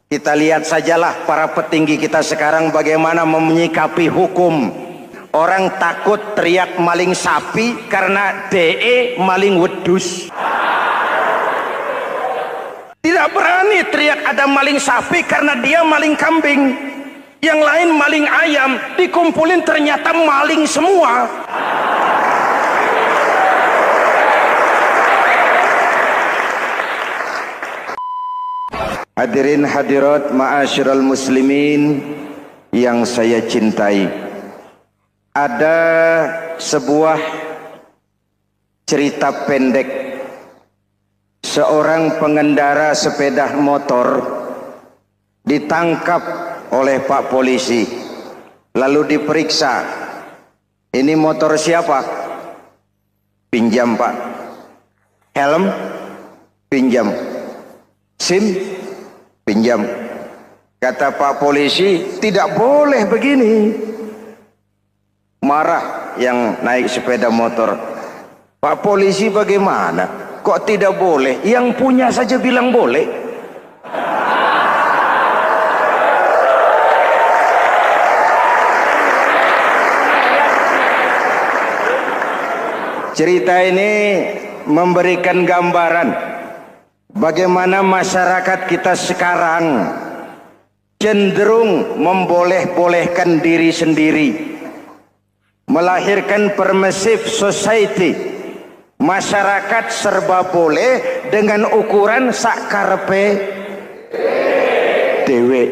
Kita lihat sajalah para petinggi kita sekarang bagaimana menyikapi hukum. Orang takut teriak maling sapi karena DE maling wedus. Tidak berani teriak ada maling sapi karena dia maling kambing. Yang lain maling ayam, dikumpulin ternyata maling semua. Hadirin hadirat ma'asyiral muslimin yang saya cintai, ada sebuah cerita pendek. Seorang pengendara sepeda motor ditangkap oleh Pak Polisi, lalu diperiksa. Ini motor siapa? Pinjam Pak. Helm? Pinjam. SIM? Pinjam. Kata Pak Polisi, tidak boleh begini. Marah yang naik sepeda motor. Pak Polisi bagaimana? Kok tidak boleh? Yang punya saja bilang boleh. Cerita ini memberikan gambaran bagaimana masyarakat kita sekarang cenderung memboleh-bolehkan diri sendiri, melahirkan permissive society. Masyarakat serba boleh dengan ukuran sakarepe dewe.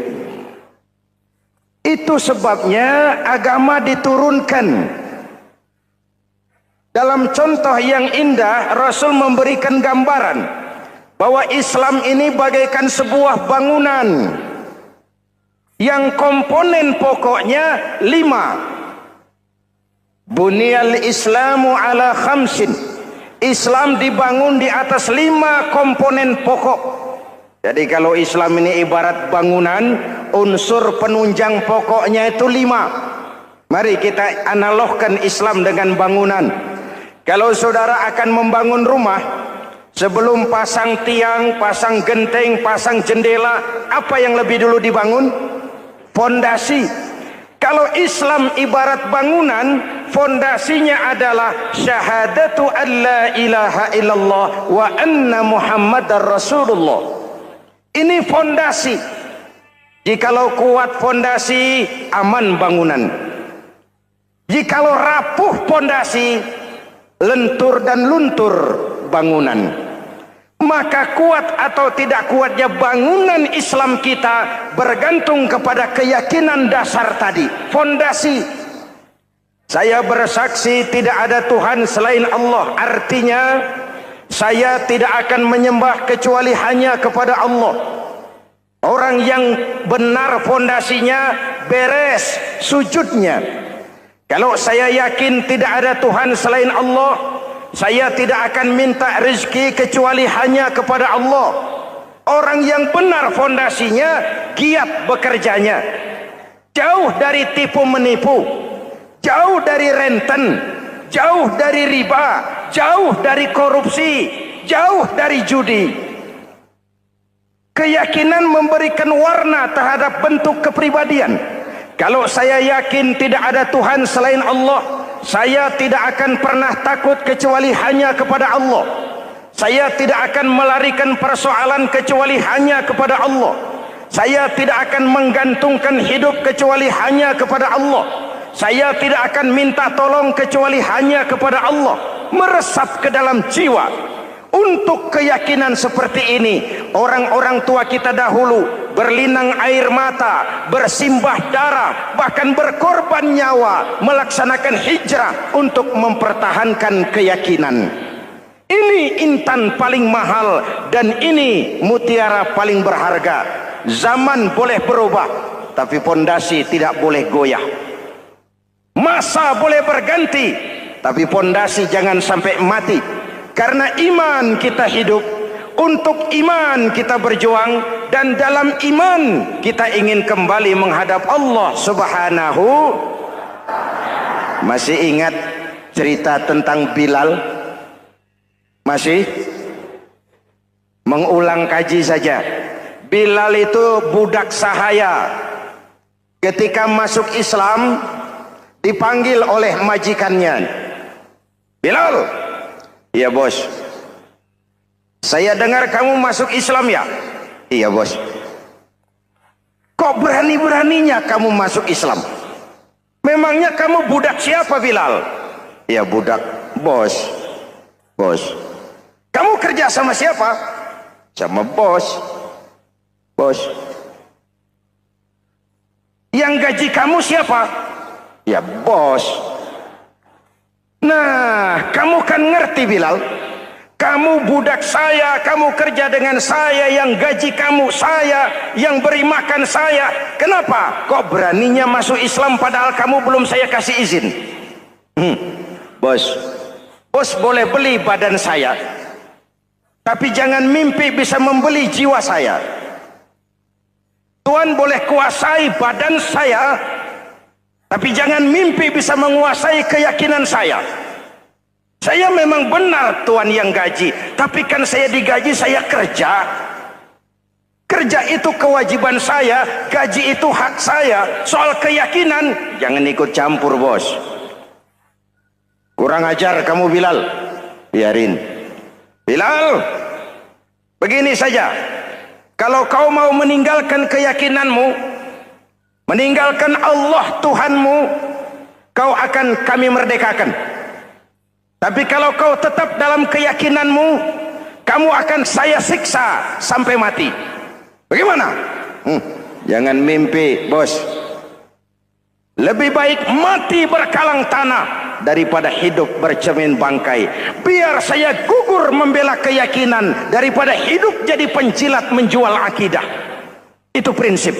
Itu sebabnya agama diturunkan. Dalam contoh yang indah, Rasul memberikan gambaran bahwa Islam ini bagaikan sebuah bangunan yang komponen pokoknya 5. Bunyal Islamu ala khamsin. Islam dibangun di atas 5 komponen pokok. Jadi kalau Islam ini ibarat bangunan, unsur penunjang pokoknya itu 5. Mari kita analogkan Islam dengan bangunan. Kalau saudara akan membangun rumah, sebelum pasang tiang, pasang genteng, pasang jendela, apa yang lebih dulu dibangun? Fondasi. Kalau Islam ibarat bangunan, fondasinya adalah syahadatu an la ilaha illallah wa anna muhammadar rasulullah. Ini fondasi. Jikalau kuat fondasi, aman bangunan. Jikalau rapuh fondasi, lentur dan luntur bangunan. Maka kuat atau tidak kuatnya bangunan Islam kita bergantung kepada keyakinan dasar tadi, fondasi. Saya bersaksi tidak ada Tuhan selain Allah, artinya saya tidak akan menyembah kecuali hanya kepada Allah. Orang yang benar fondasinya beres sujudnya. Kalau saya yakin tidak ada Tuhan selain Allah, saya tidak akan minta rezeki kecuali hanya kepada Allah. Orang yang benar fondasinya, giat bekerjanya, jauh dari tipu menipu, jauh dari renten, jauh dari riba, jauh dari korupsi, jauh dari judi. Keyakinan memberikan warna terhadap bentuk kepribadian. Kalau saya yakin tidak ada Tuhan selain Allah, saya tidak akan pernah takut kecuali hanya kepada Allah. Saya tidak akan melarikan persoalan kecuali hanya kepada Allah. Saya tidak akan menggantungkan hidup kecuali hanya kepada Allah. Saya tidak akan minta tolong kecuali hanya kepada Allah. Meresap ke dalam jiwa. Untuk keyakinan seperti ini, orang-orang tua kita dahulu berlinang air mata, bersimbah darah, bahkan berkorban nyawa, melaksanakan hijrah untuk mempertahankan keyakinan. Ini intan paling mahal dan ini mutiara paling berharga. Zaman boleh berubah, tapi pondasi tidak boleh goyah. Masa boleh berganti, tapi pondasi jangan sampai mati. Karena iman kita hidup, untuk iman kita berjuang, dan dalam iman kita ingin kembali menghadap Allah Subhanahu. Masih ingat cerita tentang Bilal? Masih? Mengulang kaji saja. Bilal itu budak sahaya. Ketika masuk Islam, dipanggil oleh majikannya. Bilal, iya bos. Saya dengar kamu masuk Islam ya? Iya bos. Kok berani-beraninya kamu masuk Islam? Memangnya kamu budak siapa Bilal? Ya budak bos. Bos. Kamu kerja sama siapa? Sama bos. Bos. Yang gaji kamu siapa? Ya bos. Nah, kamu kan ngerti Bilal. Kamu budak saya, kamu kerja dengan saya, yang gaji kamu saya, yang beri makan saya. Kenapa? Kok beraninya masuk Islam padahal kamu belum saya kasih izin? Bos, bos boleh beli badan saya, tapi jangan mimpi bisa membeli jiwa saya. Tuhan boleh kuasai badan saya, tapi jangan mimpi bisa menguasai keyakinan saya. Saya memang benar Tuhan yang gaji, tapi kan saya digaji, saya kerja. Kerja itu kewajiban saya, gaji itu hak saya. Soal keyakinan, jangan ikut campur bos. Kurang ajar kamu Bilal. Biarin. Bilal, begini saja. Kalau kau mau meninggalkan keyakinanmu, meninggalkan Allah Tuhanmu, kau akan kami merdekakan. Tapi kalau kau tetap dalam keyakinanmu, kamu akan saya siksa sampai mati. Bagaimana? Jangan mimpi bos. Lebih baik mati berkalang tanah daripada hidup bercermin bangkai. Biar saya gugur membela keyakinan daripada hidup jadi penjilat menjual akidah. Itu prinsip.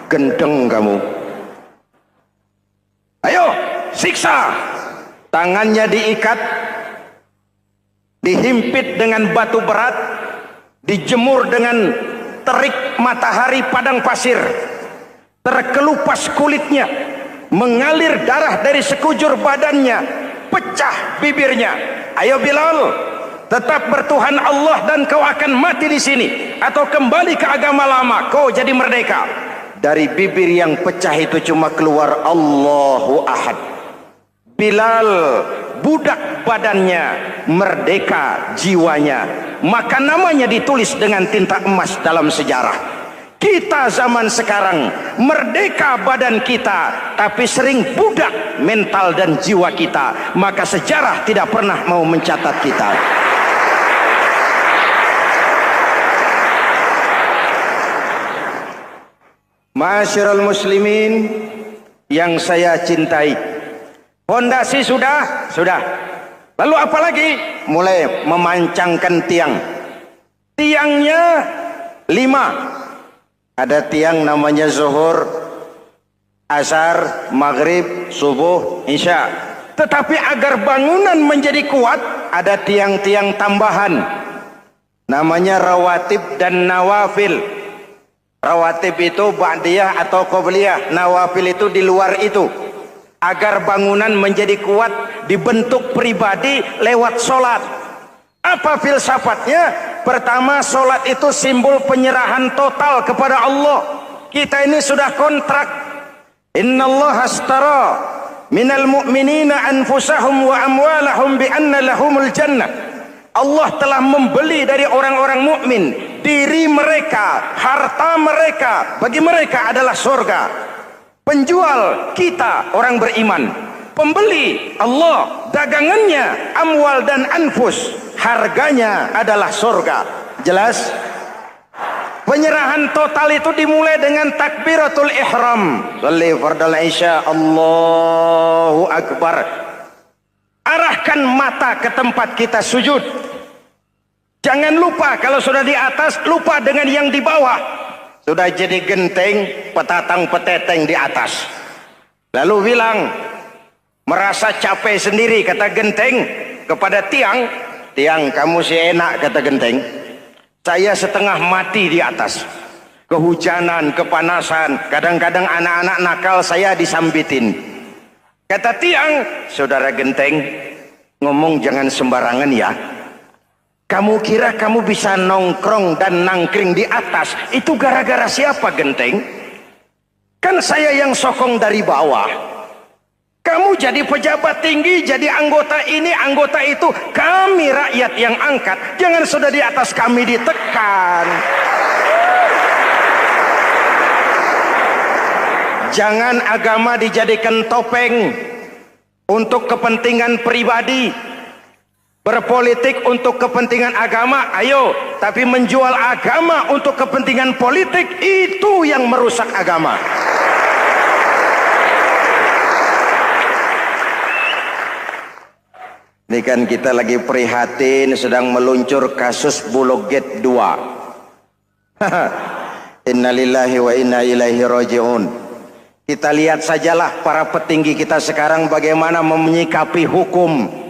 Gendeng kamu. Ayo siksa. Tangannya diikat, dihimpit dengan batu berat, dijemur dengan terik matahari padang pasir, terkelupas kulitnya, mengalir darah dari sekujur badannya, pecah bibirnya. Ayo Bilal, tetap bertuhan Allah dan kau akan mati di sini, atau kembali ke agama lama, kau jadi merdeka. Dari bibir yang pecah itu cuma keluar Allahu Ahad. Bilal budak badannya, merdeka jiwanya, maka namanya ditulis dengan tinta emas dalam sejarah. Kita zaman sekarang merdeka badan kita, tapi sering budak mental dan jiwa kita, maka sejarah tidak pernah mau mencatat kita. Ma'asyiral muslimin yang saya cintai, fondasi sudah. Lalu apa lagi? Mulai memancangkan tiang. Tiangnya 5. Ada tiang namanya zuhur, asar, maghrib, subuh, isya. Tetapi agar bangunan menjadi kuat, ada tiang-tiang tambahan. Namanya rawatib dan nawafil. Rawatib itu ba'diyah atau qobliyah, nawafil itu di luar itu. Agar bangunan menjadi kuat, dibentuk pribadi lewat solat. Apa filsafatnya? Pertama, solat itu simbol penyerahan total kepada Allah. Kita ini sudah kontrak. Innallaha astara minal mu'minina anfusahum wa amwalahum bi anna lahumul jannah. Allah telah membeli dari orang-orang mukmin diri mereka, harta mereka, bagi mereka adalah surga. Penjual kita orang beriman, pembeli Allah, dagangannya amwal dan anfus, harganya adalah surga. Jelas? Penyerahan total itu dimulai dengan takbiratul ihram. Shalli fardal isya, Allahu akbar. Arahkan mata ke tempat kita sujud. Jangan lupa kalau sudah di atas, lupa dengan yang di bawah. Sudah jadi genteng, petatang peteteng di atas. Lalu bilang, merasa capek sendiri, kata genteng kepada tiang. Tiang, kamu sih enak, kata genteng. Saya setengah mati di atas. Kehujanan, kepanasan, kadang-kadang anak-anak nakal saya disambitin. Kata tiang, saudara genteng, Ngomong jangan sembarangan ya. Kamu kira kamu bisa nongkrong dan nangkring di atas itu gara-gara siapa, Genteng? Kan saya yang sokong dari bawah. Kamu jadi pejabat tinggi, jadi anggota ini, anggota itu. Kami rakyat yang angkat. Jangan sudah di atas kami ditekan. Jangan agama dijadikan topeng untuk kepentingan pribadi. Berpolitik untuk kepentingan agama, ayo. Tapi menjual agama untuk kepentingan politik, itu yang merusak agama. Ini kan kita lagi prihatin sedang meluncur kasus Bulog Gate 2. Innalillahi wa inna ilaihi raji'un. Kita lihat sajalah para petinggi kita sekarang bagaimana menyikapi hukum.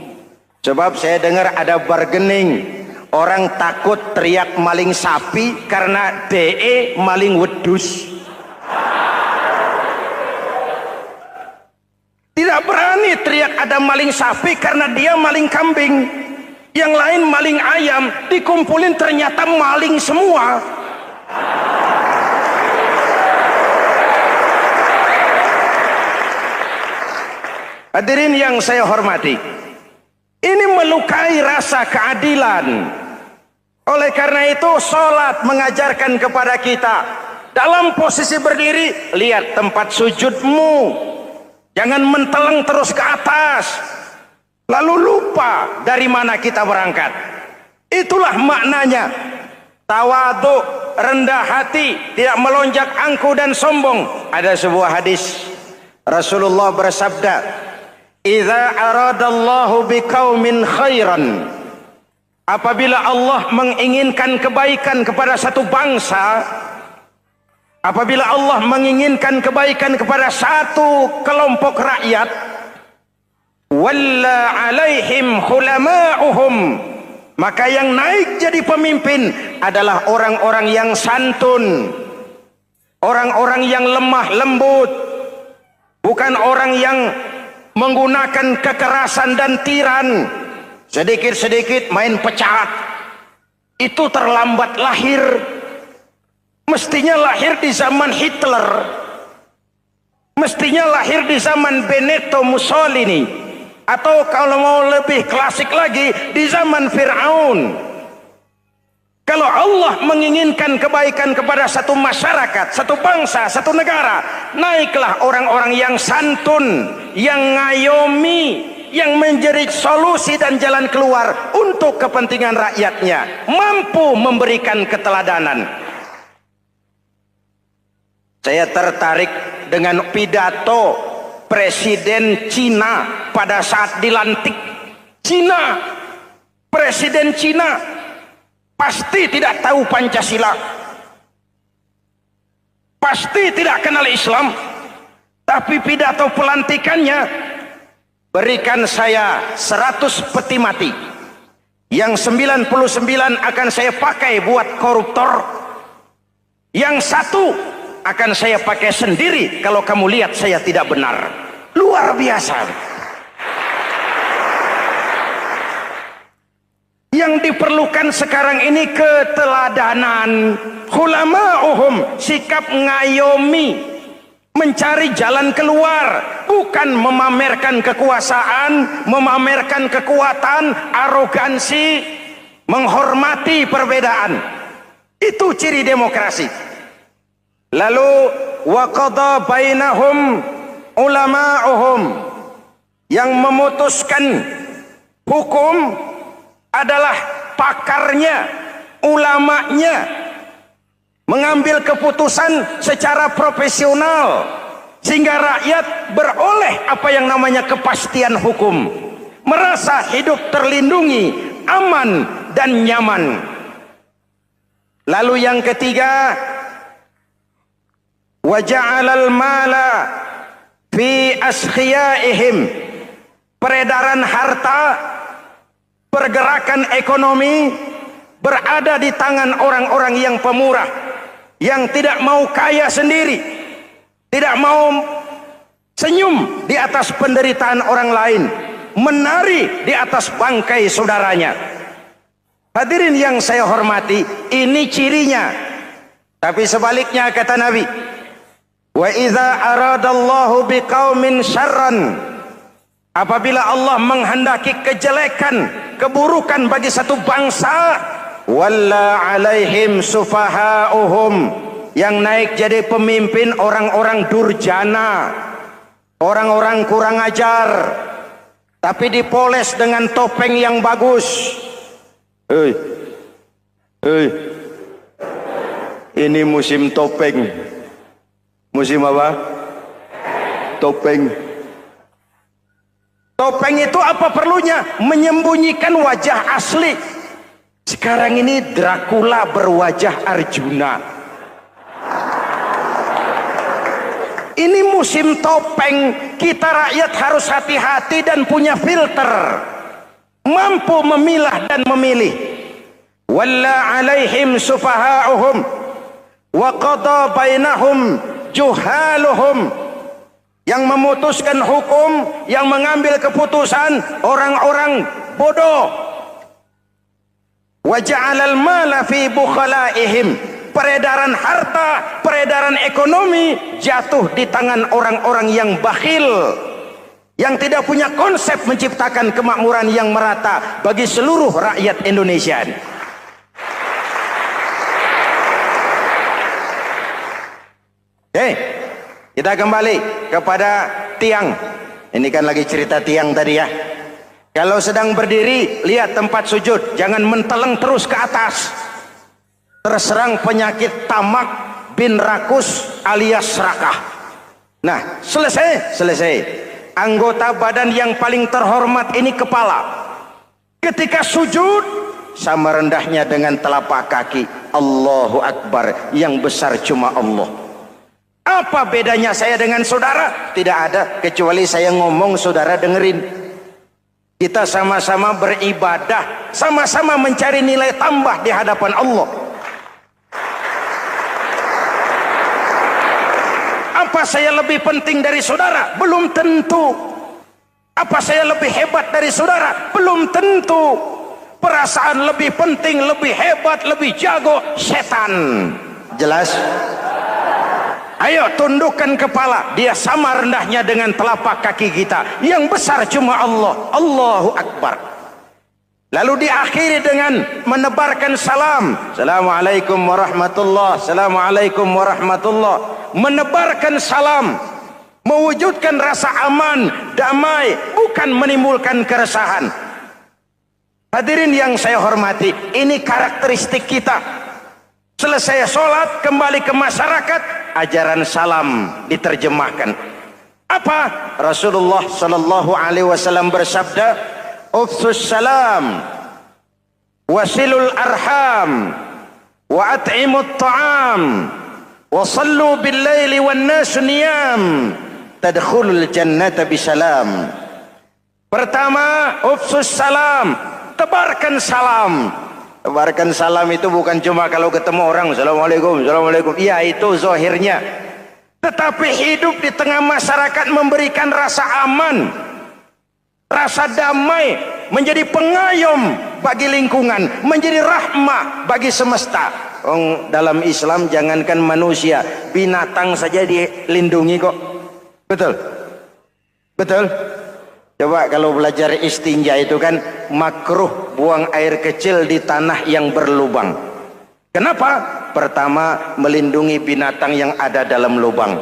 Sebab saya dengar ada bargaining. Orang takut teriak maling sapi karena DE maling wedus. Tidak berani teriak ada maling sapi karena dia maling kambing. Yang lain maling ayam, dikumpulin ternyata maling semua. Hadirin yang saya hormati, ini melukai rasa keadilan. Oleh karena itu sholat mengajarkan kepada kita dalam posisi berdiri, lihat tempat sujudmu. Jangan menteleng terus ke atas, lalu lupa dari mana kita berangkat. Itulah maknanya tawadhu, rendah hati, tidak melonjak angku dan sombong. Ada sebuah hadis Rasulullah bersabda, "Idza aradallahu biqaumin khairan." Apabila Allah menginginkan kebaikan kepada satu bangsa, apabila Allah menginginkan kebaikan kepada satu kelompok rakyat, walla alaihim khulama'uhum, maka yang naik jadi pemimpin adalah orang-orang yang santun, orang-orang yang lemah lembut, bukan orang yang menggunakan kekerasan dan tiran. Sedikit-sedikit main pecat. Itu terlambat lahir. Mestinya lahir di zaman Hitler. Mestinya lahir di zaman Benito Mussolini. Atau kalau mau lebih klasik lagi, di zaman Fir'aun. Kalau Allah menginginkan kebaikan kepada satu masyarakat, satu bangsa, satu negara, naiklah orang-orang yang santun, yang ngayomi, yang menjadi solusi dan jalan keluar untuk kepentingan rakyatnya, mampu memberikan keteladanan. Saya tertarik dengan pidato Presiden Cina pada saat dilantik. Cina, Presiden Cina pasti tidak tahu Pancasila, pasti tidak kenal Islam, tapi pidato pelantikannya, berikan saya 100 peti mati, yang 99 akan saya pakai buat koruptor, yang satu akan saya pakai sendiri kalau kamu lihat saya tidak benar. Luar biasa. Yang diperlukan sekarang ini keteladanan, khulama'uhum, sikap ngayomi, mencari jalan keluar, bukan memamerkan kekuasaan, memamerkan kekuatan, arogansi, menghormati perbedaan. Itu ciri demokrasi. Lalu wa qada bainahum ulama'uhum, yang memutuskan hukum adalah pakarnya, ulamanya, mengambil keputusan secara profesional sehingga rakyat beroleh apa yang namanya kepastian hukum, merasa hidup terlindungi, aman dan nyaman. Lalu yang ketiga, wa ja'alal mala fi askhiyaihim, peredaran harta, pergerakan ekonomi berada di tangan orang-orang yang pemurah, yang tidak mau kaya sendiri, tidak mau senyum di atas penderitaan orang lain, menari di atas bangkai saudaranya. Hadirin yang saya hormati, ini cirinya. Tapi sebaliknya kata Nabi, wa idza aradallahu biqaumin syarran, apabila Allah menghendaki kejelekan, keburukan bagi satu bangsa, walla alaihim sufahauhum, yang naik jadi pemimpin orang-orang durjana, orang-orang kurang ajar, tapi dipoles dengan topeng yang bagus. Hei, hei, ini musim topeng. Musim apa? Topeng. Topeng itu apa perlunya? Menyembunyikan wajah asli. Sekarang ini Dracula berwajah Arjuna. Ini musim topeng. Kita rakyat harus hati-hati dan punya filter, mampu memilah dan memilih. Walla alaihim sufahauhum wa qada bainahum juhaluhum, yang memutuskan hukum, yang mengambil keputusan orang-orang bodoh. Wa ja'alal mala fi bukhalaihim, peredaran harta, peredaran ekonomi jatuh di tangan orang-orang yang bakhil, yang tidak punya konsep menciptakan kemakmuran yang merata bagi seluruh rakyat Indonesia. Kita kembali kepada tiang. Ini kan lagi cerita tiang tadi ya. Kalau sedang berdiri, lihat tempat sujud, jangan menteleng terus ke atas. Terserang penyakit tamak bin rakus alias serakah. Nah, selesai. Anggota badan yang paling terhormat ini kepala. Ketika sujud, sama rendahnya dengan telapak kaki. Allahu Akbar, yang besar cuma Allah. Apa bedanya saya dengan saudara? Tidak ada, kecuali saya ngomong saudara dengerin. Kita sama-sama beribadah, sama-sama mencari nilai tambah di hadapan Allah. Apa saya lebih penting dari saudara? Belum tentu. Apa saya lebih hebat dari saudara? Belum tentu. Perasaan lebih penting, lebih hebat, lebih jago setan. Jelas? Ayo tundukkan kepala. Dia sama rendahnya dengan telapak kaki kita. Yang besar cuma Allah. Allahu Akbar. Lalu diakhiri dengan menebarkan salam. Assalamualaikum warahmatullahi. Assalamualaikum warahmatullahi. Menebarkan salam, mewujudkan rasa aman, damai, bukan menimbulkan keresahan. Hadirin yang saya hormati, ini karakteristik kita. Selesai sholat, kembali ke masyarakat, ajaran salam diterjemahkan. Apa? Rasulullah sallallahu alaihi wasallam bersabda, "Ufsus salam, wasilul arham, wa at'imut ta'am, wa sallu bil laili wan nasu niyam, tadkhulul jannata bisalam." Pertama, ufsus salam, tebarkan salam. Tebarkan salam itu bukan cuma kalau ketemu orang assalamualaikum, assalamualaikum. Iya, itu zahirnya. Tetapi hidup di tengah masyarakat memberikan rasa aman, rasa damai, menjadi pengayom bagi lingkungan, menjadi rahmah bagi semesta. Dalam Islam jangankan manusia, binatang saja dilindungi kok. Betul? Betul? Coba kalau belajar istinja itu kan makruh buang air kecil di tanah yang berlubang. Kenapa? Pertama, melindungi binatang yang ada dalam lubang.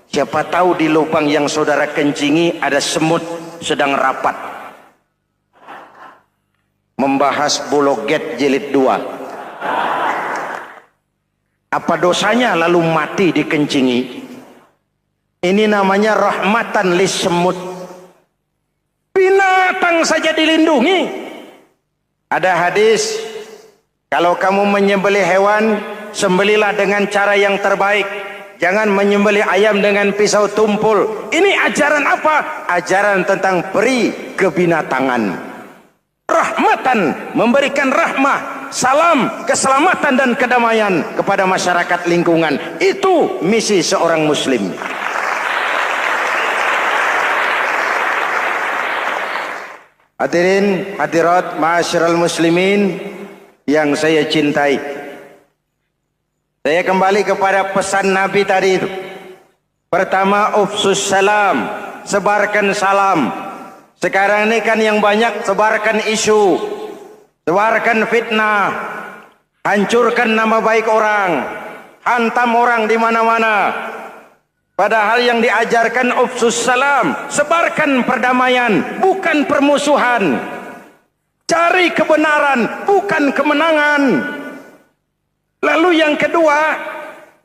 Siapa tahu di lubang yang saudara kencingi ada semut sedang rapat membahas Bologet jilid 2. Apa dosanya lalu mati dikencingi? Ini namanya rahmatan lis semut. Binatang saja dilindungi. Ada hadis, kalau kamu menyembelih hewan, sembelilah dengan cara yang terbaik. Jangan menyembelih ayam dengan pisau tumpul. Ini ajaran apa? Ajaran tentang peri kebinatangan. Rahmatan, memberikan rahmah, salam, keselamatan dan kedamaian kepada masyarakat lingkungan. Itu misi seorang muslim. Hadirin hadirat ma'asyiral muslimin yang saya cintai, saya kembali kepada pesan Nabi tadi itu. Pertama, ufsus salam, sebarkan salam. Sekarang ini kan yang banyak sebarkan isu, sebarkan fitnah, hancurkan nama baik orang, hantam orang di mana-mana. Padahal yang diajarkan ufsus salam, sebarkan perdamaian, bukan permusuhan. Cari kebenaran, bukan kemenangan. Lalu yang kedua,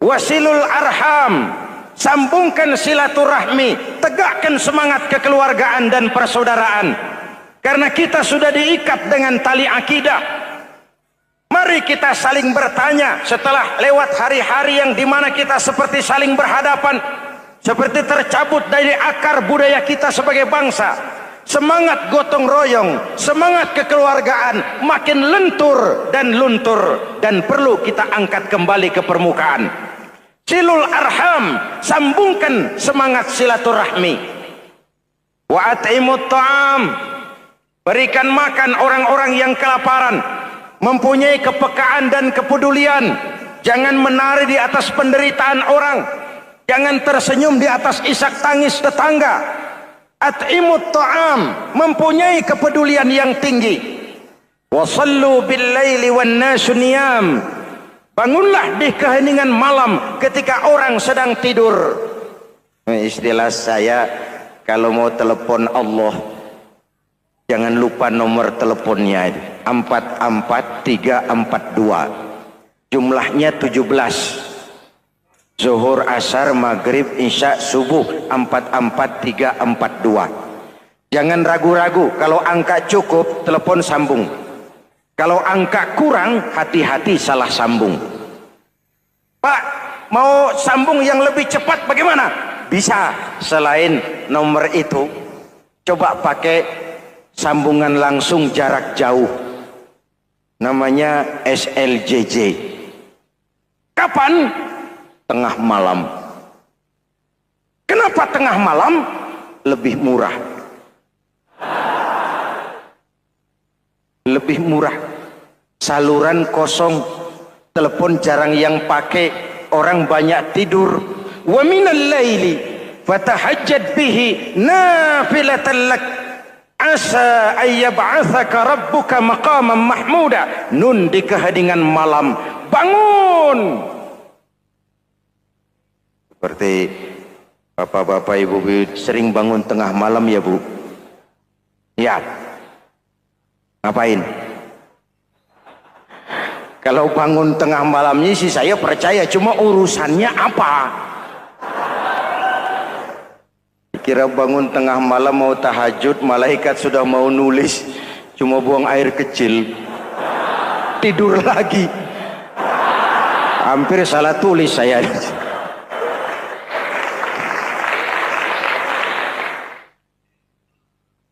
wasilul arham, sambungkan silaturahmi, tegakkan semangat kekeluargaan dan persaudaraan. Karena kita sudah diikat dengan tali akidah. Mari kita saling bertanya setelah lewat hari-hari yang dimana kita seperti saling berhadapan, seperti tercabut dari akar budaya kita sebagai bangsa. Semangat gotong royong, semangat kekeluargaan makin lentur dan luntur, dan perlu kita angkat kembali ke permukaan. Silul arham, sambungkan semangat silaturahmi. Wa at'imut ta'am, berikan makan orang-orang yang kelaparan, mempunyai kepekaan dan kepedulian. Jangan menari di atas penderitaan orang, jangan tersenyum di atas isak tangis tetangga. At'imut ta'am, mempunyai kepedulian yang tinggi. Wa sallu bil laili wan nasu niyam, bangunlah di keheningan malam ketika orang sedang tidur. Istilah saya, kalau mau telepon Allah, jangan lupa nomor teleponnya, 44342. Jumlahnya 17. Zuhur, asar, maghrib, isya, subuh, 44342. Jangan ragu-ragu, kalau angka cukup, telepon sambung. Kalau angka kurang, hati-hati salah sambung. Pak, mau sambung yang lebih cepat bagaimana? Bisa, selain nomor itu, coba pakai sambungan langsung jarak jauh. Namanya SLJJ. Kapan? Tengah malam. Kenapa tengah malam? Lebih murah. Lebih murah. Saluran kosong, telepon jarang yang pakai, orang banyak tidur. Wa minal laili fatahajjad bihi nafilatan lak asa ayyab'atsaka rabbuka maqaman mahmuda. Nun, di keheningan malam bangun. Seperti bapak-bapak, ibu-ibu sering bangun tengah malam ya Bu? Ya. Ngapain? Kalau bangun tengah malamnya sih saya percaya, cuma urusannya apa? Kira bangun tengah malam mau tahajud, malaikat sudah mau nulis, cuma buang air kecil, tidur lagi. Hampir salah tulis saya.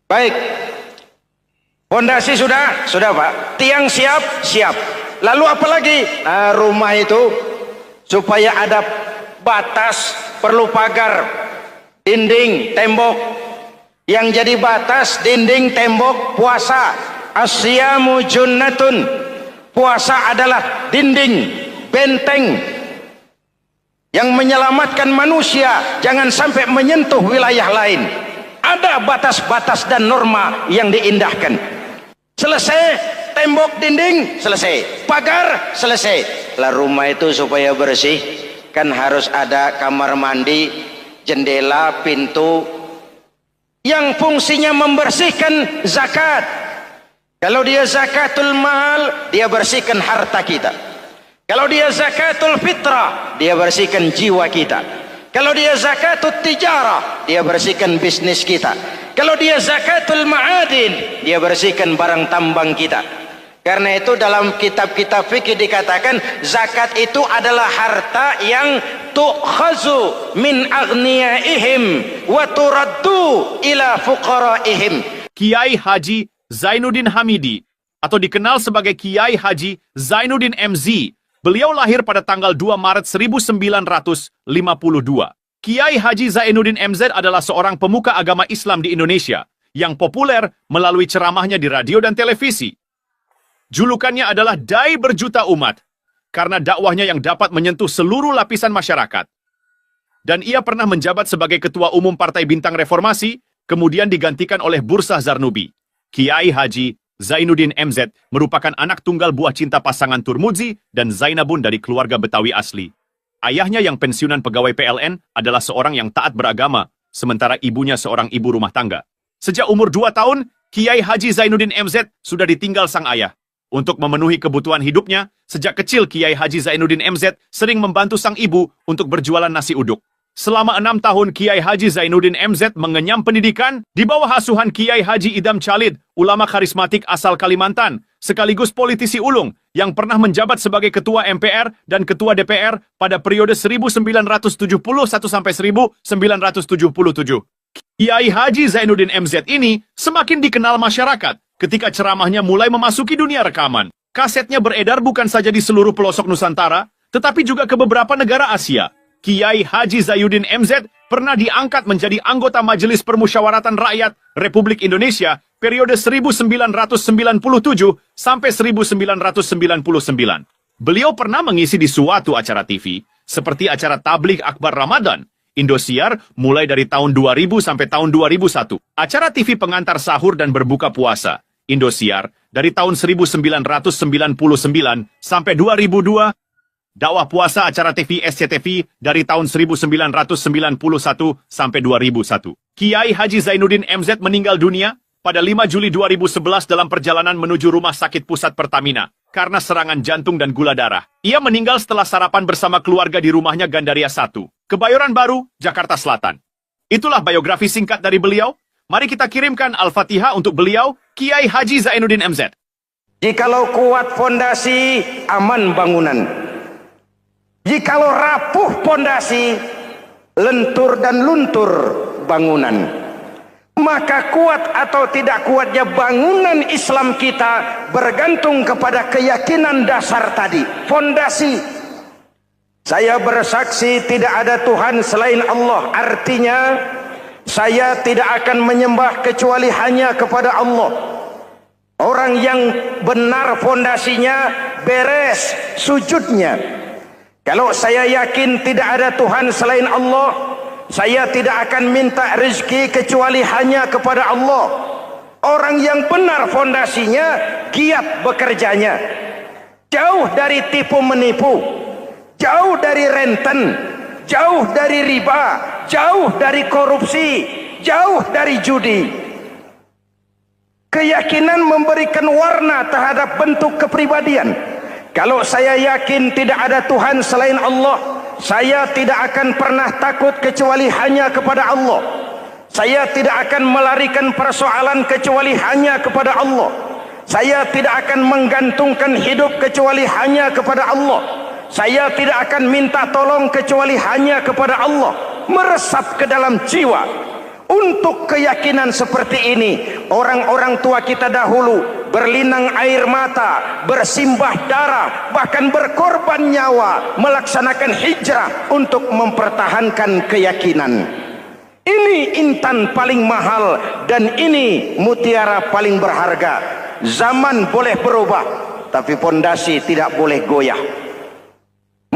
Baik, fondasi sudah Pak, tiang siap. Lalu apa lagi? Nah, rumah itu supaya ada batas, perlu pagar, dinding, tembok. Yang jadi batas, dinding, tembok, puasa. Asyamu junnatun, puasa adalah dinding, benteng yang menyelamatkan manusia jangan sampai menyentuh wilayah lain. Ada batas-batas dan norma yang diindahkan. Selesai, tembok, dinding, selesai. Pagar, selesai. Lah rumah itu supaya bersih, kan harus ada kamar mandi, jendela, pintu, yang fungsinya membersihkan zakat. Kalau dia zakatul mal, dia bersihkan harta kita. Kalau dia zakatul fitrah, dia bersihkan jiwa kita. Kalau dia zakatul tijarah, dia bersihkan bisnis kita. Kalau dia zakatul ma'adin, dia bersihkan barang tambang kita. Karena itu dalam kitab-kitab fikih dikatakan zakat itu adalah harta yang tu'khazu min aghniyaihim wa turaddu ila fuqaraihim. Kiai Haji Zainuddin Hamidi atau dikenal sebagai Kiai Haji Zainuddin MZ. Beliau lahir pada tanggal 2 Maret 1952. Kiai Haji Zainuddin MZ adalah seorang pemuka agama Islam di Indonesia yang populer melalui ceramahnya di radio dan televisi. Julukannya adalah Dai Berjuta Umat, karena dakwahnya yang dapat menyentuh seluruh lapisan masyarakat. Dan ia pernah menjabat sebagai Ketua Umum Partai Bintang Reformasi, kemudian digantikan oleh Bursah Zarnubi. Kiai Haji Zainuddin MZ merupakan anak tunggal buah cinta pasangan Turmuzi dan Zainabun dari keluarga Betawi asli. Ayahnya yang pensiunan pegawai PLN adalah seorang yang taat beragama, sementara ibunya seorang ibu rumah tangga. Sejak umur 2 tahun, Kiai Haji Zainuddin MZ sudah ditinggal sang ayah. Untuk memenuhi kebutuhan hidupnya, sejak kecil Kiai Haji Zainuddin MZ sering membantu sang ibu untuk berjualan nasi uduk. Selama 6 tahun Kiai Haji Zainuddin MZ mengenyam pendidikan di bawah asuhan Kiai Haji Idam Chalid, ulama karismatik asal Kalimantan, sekaligus politisi ulung yang pernah menjabat sebagai Ketua MPR dan Ketua DPR pada periode 1971 sampai 1977. Kiai Haji Zainuddin MZ ini semakin dikenal masyarakat ketika ceramahnya mulai memasuki dunia rekaman. Kasetnya beredar bukan saja di seluruh pelosok Nusantara, tetapi juga ke beberapa negara Asia. Kiai Haji Zainuddin MZ pernah diangkat menjadi anggota Majelis Permusyawaratan Rakyat Republik Indonesia periode 1997 sampai 1999. Beliau pernah mengisi di suatu acara TV, seperti acara Tabligh Akbar Ramadan, Indosiar mulai dari tahun 2000 sampai tahun 2001. Acara TV pengantar sahur dan berbuka puasa, Indosiar, dari tahun 1999 sampai 2002. Dakwah puasa acara TV SCTV dari tahun 1991 sampai 2001. Kiai Haji Zainuddin MZ meninggal dunia pada 5 Juli 2011 dalam perjalanan menuju Rumah Sakit Pusat Pertamina karena serangan jantung dan gula darah. Ia meninggal setelah sarapan bersama keluarga di rumahnya Gandaria 1, Kebayoran Baru, Jakarta Selatan. Itulah biografi singkat dari beliau. Mari kita kirimkan Al-Fatihah untuk beliau, Kiai Haji Zainuddin MZ. Jikalau kuat fondasi, aman bangunan. Jikalau rapuh pondasi, lentur dan luntur bangunan. Maka kuat atau tidak kuatnya bangunan Islam kita bergantung kepada keyakinan dasar tadi, fondasi. Saya bersaksi tidak ada Tuhan selain Allah, artinya saya tidak akan menyembah kecuali hanya kepada Allah. Orang yang benar fondasinya beres sujudnya. Kalau saya yakin tidak ada Tuhan selain Allah, saya tidak akan minta rezeki kecuali hanya kepada Allah. Orang yang benar fondasinya, giat bekerjanya. Jauh dari tipu menipu, jauh dari renten, jauh dari riba, jauh dari korupsi, jauh dari judi. Keyakinan memberikan warna terhadap bentuk kepribadian. Kalau saya yakin tidak ada Tuhan selain Allah, saya tidak akan pernah takut kecuali hanya kepada Allah. Saya tidak akan melarikan persoalan kecuali hanya kepada Allah. Saya tidak akan menggantungkan hidup kecuali hanya kepada Allah. Saya tidak akan minta tolong kecuali hanya kepada Allah. Meresap ke dalam jiwa. Untuk keyakinan seperti ini, orang-orang tua kita dahulu berlinang air mata, bersimbah darah, bahkan berkorban nyawa, melaksanakan hijrah untuk mempertahankan keyakinan. Ini intan paling mahal dan ini mutiara paling berharga. Zaman boleh berubah, tapi pondasi tidak boleh goyah.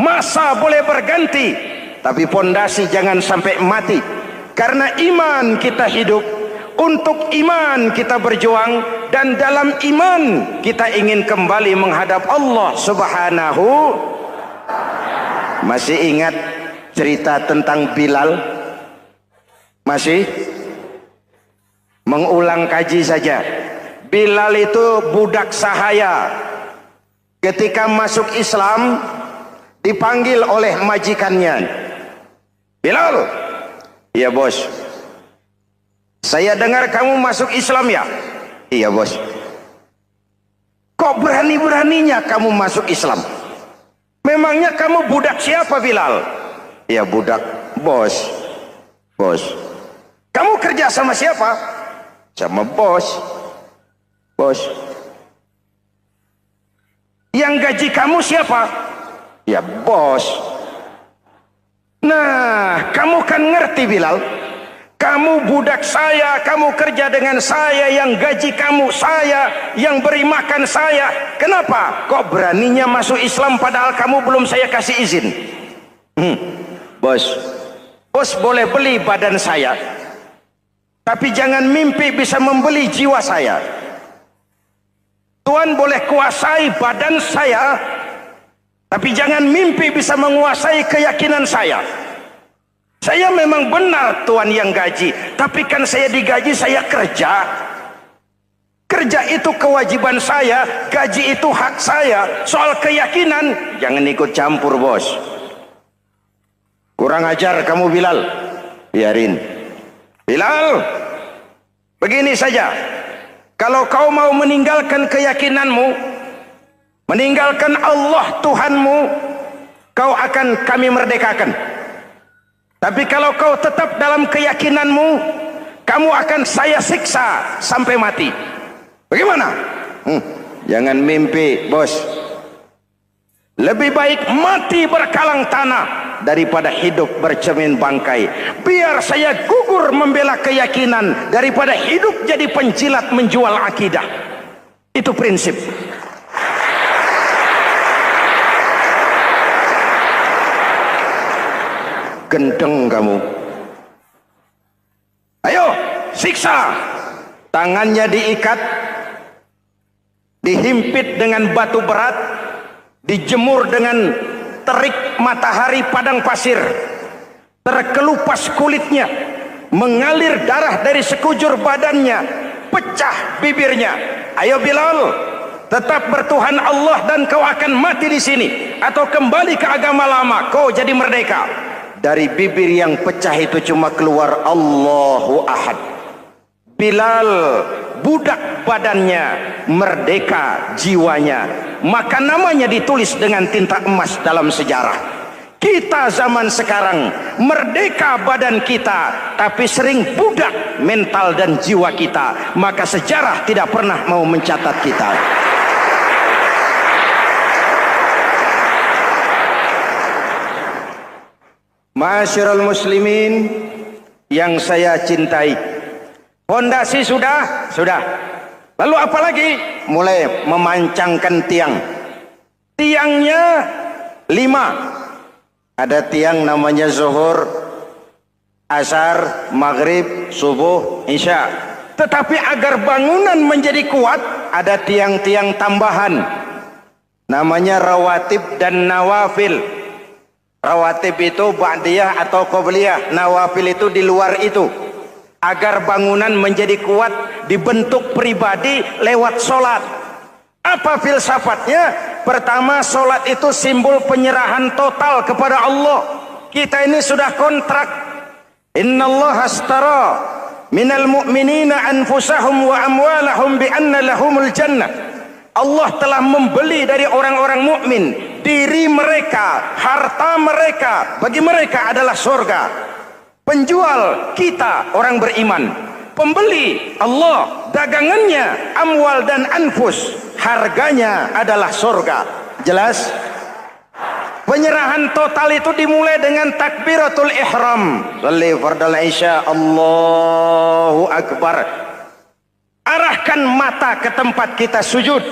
Masa boleh berganti, tapi pondasi jangan sampai mati. Karena iman kita hidup, untuk iman kita berjuang, dan dalam iman kita ingin kembali menghadap Allah Subhanahu. Masih ingat cerita tentang Bilal? Masih? Mengulang kaji saja. Bilal itu budak sahaya. Ketika masuk Islam, dipanggil oleh majikannya. Bilal, iya bos. Saya dengar kamu masuk Islam ya? Iya bos. Kok berani-beraninya kamu masuk Islam? Memangnya kamu budak siapa Bilal? Iya budak bos. Bos. Kamu kerja sama siapa? Sama bos. Bos. Yang gaji kamu siapa? Ya bos. Nah, kamu kan ngerti Bilal, Kamu budak saya, kamu kerja dengan saya, yang gaji kamu saya, yang beri makan saya. Kenapa? Kok beraninya masuk Islam padahal kamu belum saya kasih izin? Bos boleh beli badan saya, tapi jangan mimpi bisa membeli jiwa saya. Tuhan boleh kuasai badan saya, tapi jangan mimpi bisa menguasai keyakinan saya. Saya memang benar Tuhan yang gaji, tapi kan saya digaji, saya kerja. Kerja itu kewajiban saya, gaji itu hak saya. Soal keyakinan, jangan ikut campur, bos. Kurang ajar kamu, Bilal. Biarin. Bilal, begini saja. Kalau kau mau meninggalkan keyakinanmu, meninggalkan Allah Tuhanmu, kau akan kami merdekakan. Tapi kalau kau tetap dalam keyakinanmu, kamu akan saya siksa sampai mati. Bagaimana? Jangan mimpi, bos. Lebih baik mati berkalang tanah daripada hidup bercermin bangkai. Biar saya gugur membela keyakinan daripada hidup jadi penjilat menjual akidah. Itu prinsip. Gendeng kamu. Ayo, siksa. Tangannya diikat, dihimpit dengan batu berat, dijemur dengan terik matahari padang pasir, terkelupas kulitnya, mengalir darah dari sekujur badannya, pecah bibirnya. Ayo Bilal, tetap bertuhan Allah dan kau akan mati di sini, atau kembali ke agama lama, kau jadi merdeka. Dari bibir yang pecah itu cuma keluar Allahu Ahad. Bilal budak badannya, merdeka jiwanya, maka namanya ditulis dengan tinta emas dalam sejarah. Kita zaman sekarang merdeka badan kita, tapi sering budak mental dan jiwa kita, maka sejarah tidak pernah mau mencatat kita. Masyarul muslimin yang saya cintai, fondasi sudah. Lalu apa lagi? Mulai memancangkan tiang. Tiangnya 5. Ada tiang namanya zuhur, asar, maghrib, subuh, isya. Tetapi agar bangunan menjadi kuat, ada tiang-tiang tambahan. Namanya rawatib dan nawafil. Rawatib itu ba'diyah atau qobliyah, nawafil itu di luar itu. Agar bangunan menjadi kuat, dibentuk pribadi lewat solat. Apa filsafatnya? Pertama, solat itu simbol penyerahan total kepada Allah. Kita ini sudah kontrak. Innallaha astara minal mu'minina anfusahum wa amwalahum bi anna lahumul jannah. Allah telah membeli dari orang-orang mukmin diri mereka, harta mereka, bagi mereka adalah surga. Penjual kita orang beriman, pembeli Allah, dagangannya amwal dan anfus, harganya adalah surga. Jelas? Penyerahan total itu dimulai dengan takbiratul ihram. Shalli fardal isya, Allahu akbar. Arahkan mata ke tempat kita sujud.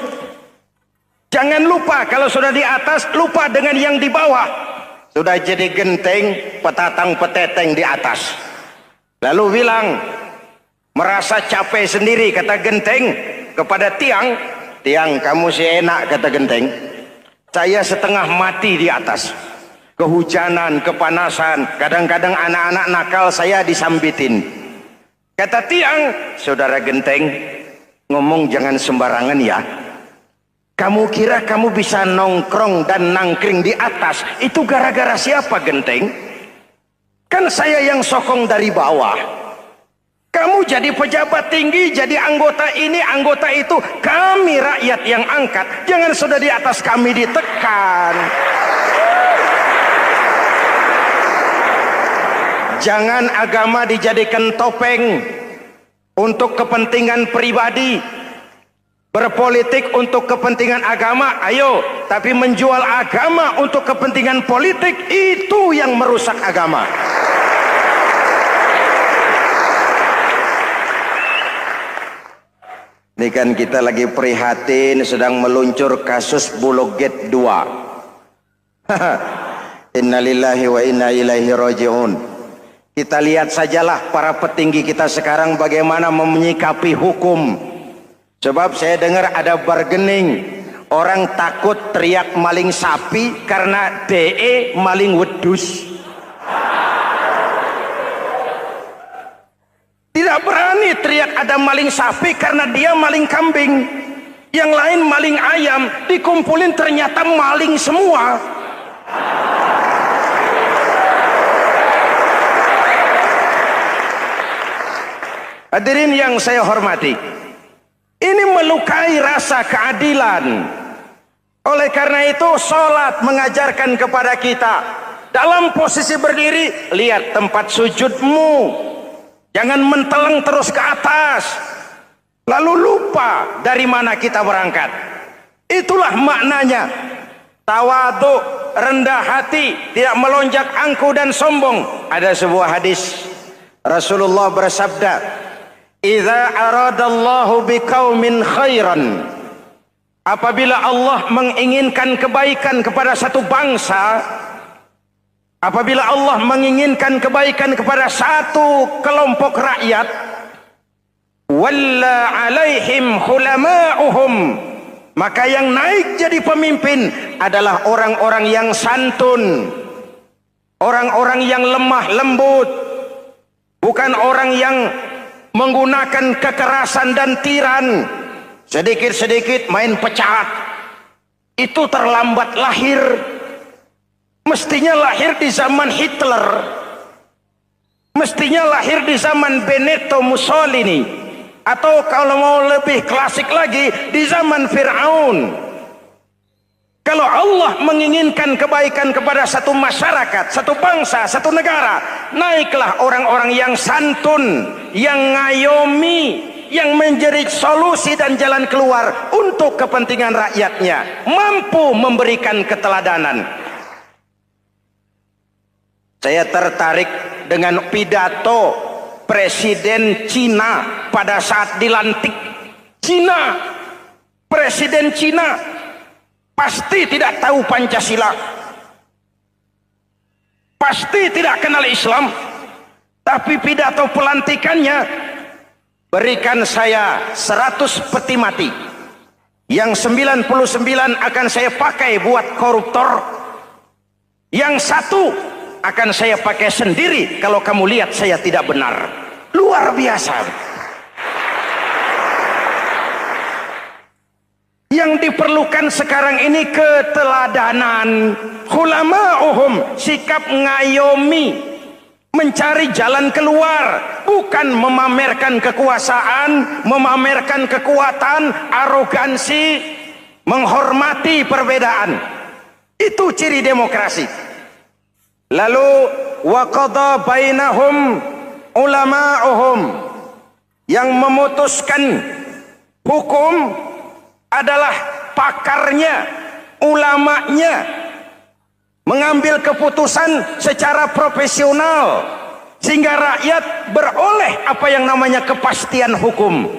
Jangan lupa kalau sudah di atas, lupa dengan yang di bawah. Sudah jadi genteng, petatang peteteng di atas. Lalu bilang, merasa capek sendiri, kata genteng kepada tiang. Tiang, kamu sih enak, kata genteng. Saya setengah mati di atas. Kehujanan, kepanasan, kadang-kadang anak-anak nakal saya disambitin. Kata tiang, saudara genteng, ngomong jangan sembarangan ya. Kamu kira kamu bisa nongkrong dan nangkring di atas, itu gara-gara siapa genteng? Kan saya yang sokong dari bawah. Kamu jadi pejabat tinggi, jadi anggota ini, anggota itu. Kami rakyat yang angkat, jangan sudah di atas kami ditekan. Jangan agama dijadikan topeng untuk kepentingan pribadi. Berpolitik untuk kepentingan agama, ayo. Tapi menjual agama untuk kepentingan politik, itu yang merusak agama. Ini kan kita lagi prihatin sedang meluncur kasus Bulog Gate 2. Innalillahi wa inna ilaihi raji'un. Kita lihat sajalah para petinggi kita sekarang bagaimana menyikapi hukum. Sebab saya dengar ada bargaining, orang takut teriak maling sapi karena DE maling wedus. Tidak berani teriak ada maling sapi karena dia maling kambing. Yang lain maling ayam, dikumpulin ternyata maling semua. Hadirin yang saya hormati, ini melukai rasa keadilan. Oleh karena itu sholat mengajarkan kepada kita, dalam posisi berdiri, lihat tempat sujudmu. Jangan menteleng terus ke atas, lalu lupa dari mana kita berangkat. Itulah maknanya tawadhu, rendah hati, tidak melonjak angku dan sombong. Ada sebuah hadis Rasulullah bersabda, "Idza aradallahu biqaumin khairan." Apabila Allah menginginkan kebaikan kepada satu bangsa, apabila Allah menginginkan kebaikan kepada satu kelompok rakyat, walla alaihim hulama'uhum, maka yang naik jadi pemimpin adalah orang-orang yang santun, orang-orang yang lemah lembut, bukan orang yang menggunakan kekerasan dan tiran. Sedikit-sedikit main pecat, itu terlambat lahir. Mestinya lahir di zaman Hitler, mestinya lahir di zaman Benito Mussolini, atau kalau mau lebih klasik lagi di zaman Fir'aun. Kalau Allah menginginkan kebaikan kepada satu masyarakat, satu bangsa, satu negara, naiklah orang-orang yang santun, yang ngayomi, yang menjadi solusi dan jalan keluar untuk kepentingan rakyatnya, mampu memberikan keteladanan. Saya tertarik dengan pidato Presiden Cina pada saat dilantik. Cina, Presiden Cina pasti tidak tahu Pancasila, pasti tidak kenal Islam, tapi pidato pelantikannya, berikan saya 100 peti mati, yang 99 akan saya pakai buat koruptor, yang satu akan saya pakai sendiri kalau kamu lihat saya tidak benar. Luar biasa. Yang diperlukan sekarang ini keteladanan, hulama'uhum, sikap ngayomi, mencari jalan keluar, bukan memamerkan kekuasaan, memamerkan kekuatan, arogansi, menghormati perbedaan. Itu ciri demokrasi. Lalu waqadha bainahum ulama'uhum, yang memutuskan hukum adalah pakarnya, ulamanya, mengambil keputusan secara profesional sehingga rakyat beroleh apa yang namanya kepastian hukum,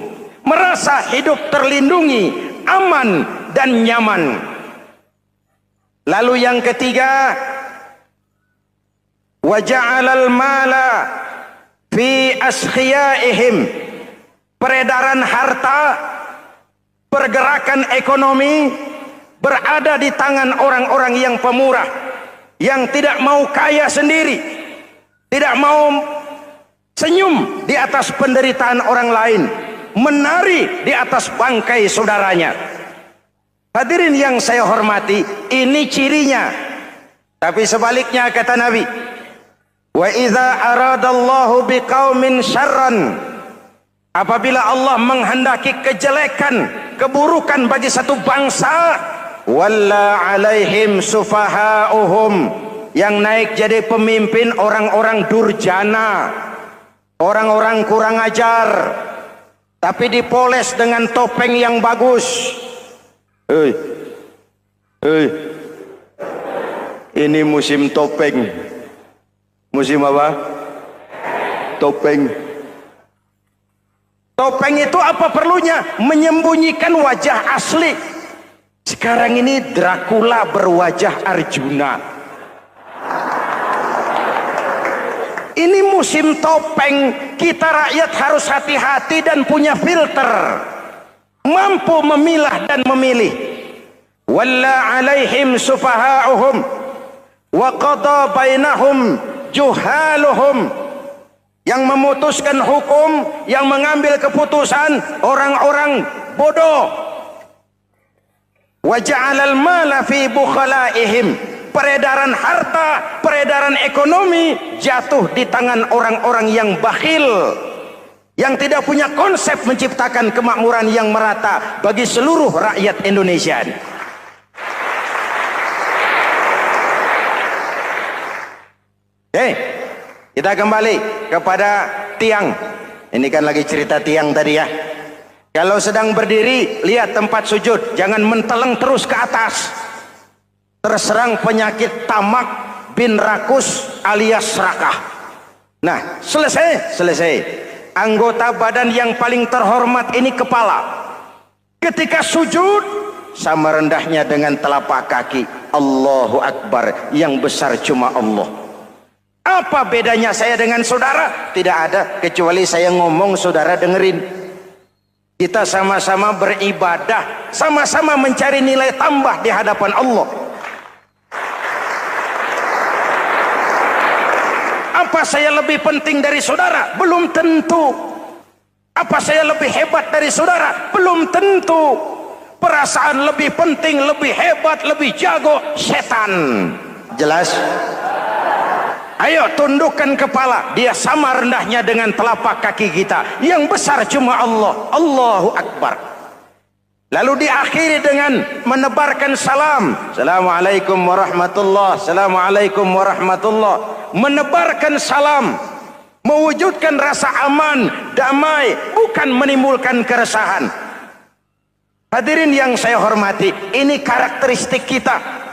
merasa hidup terlindungi, aman dan nyaman. Lalu yang ketiga, wa ja'alal mala fi askhiyaihim, peredaran harta, pergerakan ekonomi berada di tangan orang-orang yang pemurah, yang tidak mau kaya sendiri, tidak mau senyum di atas penderitaan orang lain, menari di atas bangkai saudaranya. Hadirin yang saya hormati, ini cirinya. Tapi sebaliknya kata Nabi, wa idza aradallahu biqaumin syarran, apabila Allah menghendaki kejelekan, keburukan bagi satu bangsa, walla alaihim sufaha'uhum, yang naik jadi pemimpin orang-orang durjana, orang-orang kurang ajar, tapi dipoles dengan topeng yang bagus. Ini musim topeng. Musim apa? Topeng. Topeng itu apa perlunya? Menyembunyikan wajah asli. Sekarang ini Dracula berwajah Arjuna. Ini musim topeng. Kita rakyat harus hati-hati dan punya filter, mampu memilah dan memilih. Walla alaihim sufaha'uhum wa qada bainahum juhaluhum. Yang memutuskan hukum, yang mengambil keputusan orang-orang bodoh. Wa ja'alal mala fi bukhalaihim. Peredaran harta, peredaran ekonomi jatuh di tangan orang-orang yang bakhil, yang tidak punya konsep menciptakan kemakmuran yang merata bagi seluruh rakyat Indonesia. Kita kembali kepada tiang. Ini kan lagi cerita tiang tadi ya. Kalau sedang berdiri, lihat tempat sujud, jangan menteleng terus ke atas. Terserang penyakit tamak bin rakus alias serakah. Nah, selesai. Anggota badan yang paling terhormat ini kepala. Ketika sujud, sama rendahnya dengan telapak kaki. Allahu Akbar, yang besar cuma Allah. Apa bedanya saya dengan saudara? Tidak ada, kecuali saya ngomong saudara dengerin. Kita sama-sama beribadah, sama-sama mencari nilai tambah di hadapan Allah. Apa saya lebih penting dari saudara? Belum tentu. Apa saya lebih hebat dari saudara? Belum tentu. Perasaan lebih penting, lebih hebat, lebih jago setan. Jelas? Ayo tundukkan kepala. Dia sama rendahnya dengan telapak kaki kita. Yang besar cuma Allah. Allahu Akbar. Lalu diakhiri dengan menebarkan salam. Assalamualaikum warahmatullah. Assalamualaikum warahmatullah. Menebarkan salam. Mewujudkan rasa aman, damai. Bukan menimbulkan keresahan. Hadirin yang saya hormati. Ini karakteristik kita.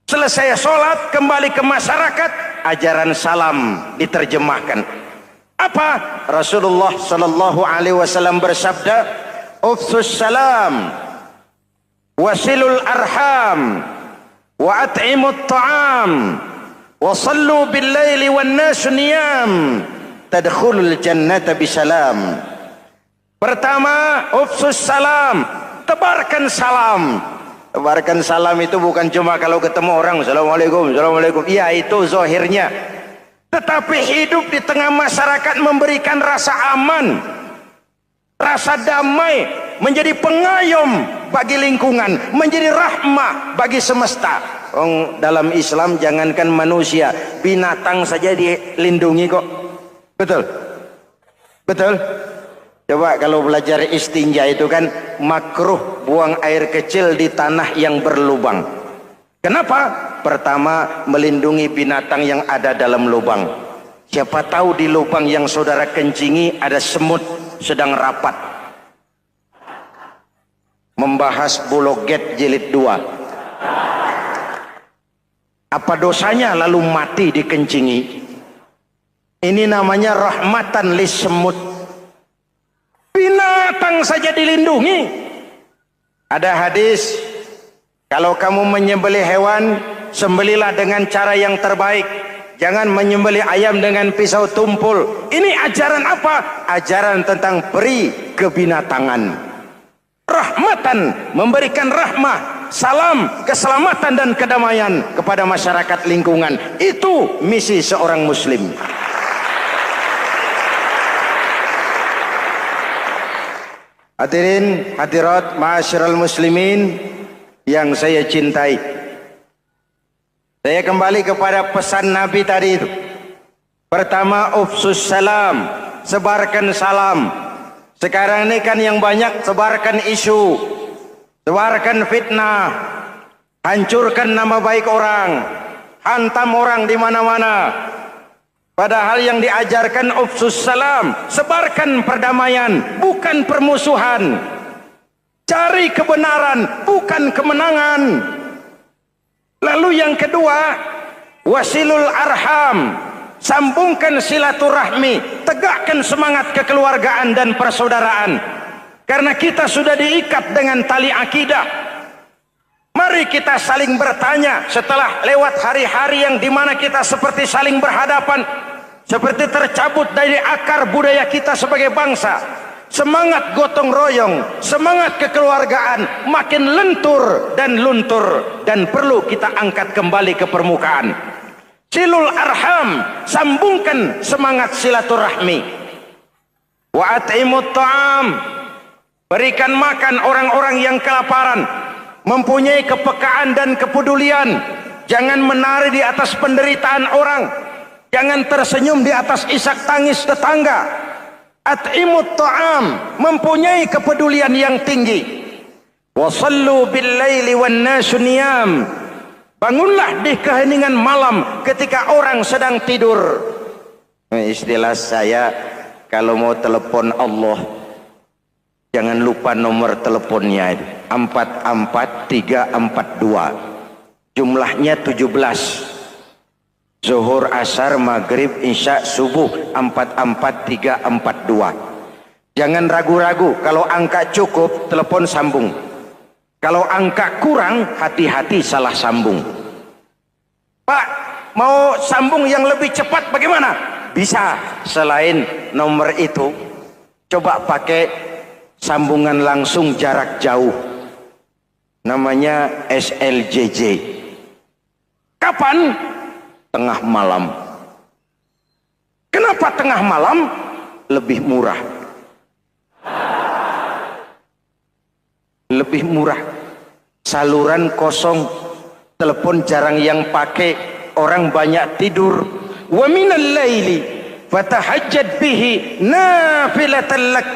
Selesai sholat, kembali ke masyarakat. Ajaran salam diterjemahkan. Apa? Rasulullah sallallahu alaihi wasallam bersabda, "Ufsus salam, wasilul arham, wa at'imut ta'am, wa sallu bil laili wan nas niyam, tadkhulul jannata bisalam." Pertama, ufsus salam, tebarkan salam. Tebarkan salam itu bukan cuma kalau ketemu orang assalamualaikum, assalamualaikum. Iya, itu zahirnya. Tetapi hidup di tengah masyarakat memberikan rasa aman, rasa damai, menjadi pengayom bagi lingkungan, menjadi rahmah bagi semesta. Dalam Islam jangankan manusia, binatang saja dilindungi kok. Betul? Betul? Coba kalau belajar istinja itu kan makruh buang air kecil di tanah yang berlubang. Kenapa? Pertama, melindungi binatang yang ada dalam lubang. Siapa tahu di lubang yang saudara kencingi ada semut sedang rapat. Membahas Buloget jilid 2. Apa dosanya lalu mati dikencingi? Ini namanya rahmatan lis semut. Binatang saja dilindungi. Ada hadis, kalau kamu menyembelih hewan, sembelilah dengan cara yang terbaik. Jangan menyembelih ayam dengan pisau tumpul. Ini ajaran apa? Ajaran tentang peri kebinatangan. Rahmatan, memberikan rahmah, salam, keselamatan dan kedamaian kepada masyarakat lingkungan. Itu misi seorang muslim. Hadirin hadirat ma'asyiral muslimin yang saya cintai. Saya kembali kepada pesan Nabi tadi itu. Pertama, ufsus salam, sebarkan salam. Sekarang ini kan yang banyak sebarkan isu, sebarkan fitnah, hancurkan nama baik orang, hantam orang di mana-mana. Padahal yang diajarkan ufsus salam, sebarkan perdamaian, bukan permusuhan. Cari kebenaran, bukan kemenangan. Lalu yang kedua, wasilul arham, sambungkan silaturahmi, tegakkan semangat kekeluargaan dan persaudaraan. Karena kita sudah diikat dengan tali akidah. Mari kita saling bertanya setelah lewat hari-hari yang dimana kita seperti saling berhadapan, seperti tercabut dari akar budaya kita sebagai bangsa. Semangat gotong royong, semangat kekeluargaan makin lentur dan luntur, dan perlu kita angkat kembali ke permukaan. Silul arham, sambungkan semangat silaturahmi. Wa at'imut ta'am, berikan makan orang-orang yang kelaparan, mempunyai kepekaan dan kepedulian. Jangan menari di atas penderitaan orang, jangan tersenyum di atas isak tangis tetangga. At'imut ta'am, mempunyai kepedulian yang tinggi. Wasallu bil laili wan nasu niyam, bangunlah di keheningan malam ketika orang sedang tidur. Istilah saya, kalau mau telepon Allah, jangan lupa nomor teleponnya, 44342, jumlahnya 17. Zuhur, asar, maghrib, isya, subuh, 44342. Jangan ragu-ragu, kalau angka cukup telepon sambung, kalau angka kurang hati-hati salah sambung. Pak, mau sambung yang lebih cepat bagaimana? Bisa, selain nomor itu coba pakai sambungan langsung jarak jauh, namanya SLJJ. Kapan? Tengah malam. Kenapa tengah malam? Lebih murah. Lebih murah. Saluran kosong, telepon jarang yang pakai, orang banyak tidur. Wa minal laili fatahajjad bihi nafilatan lak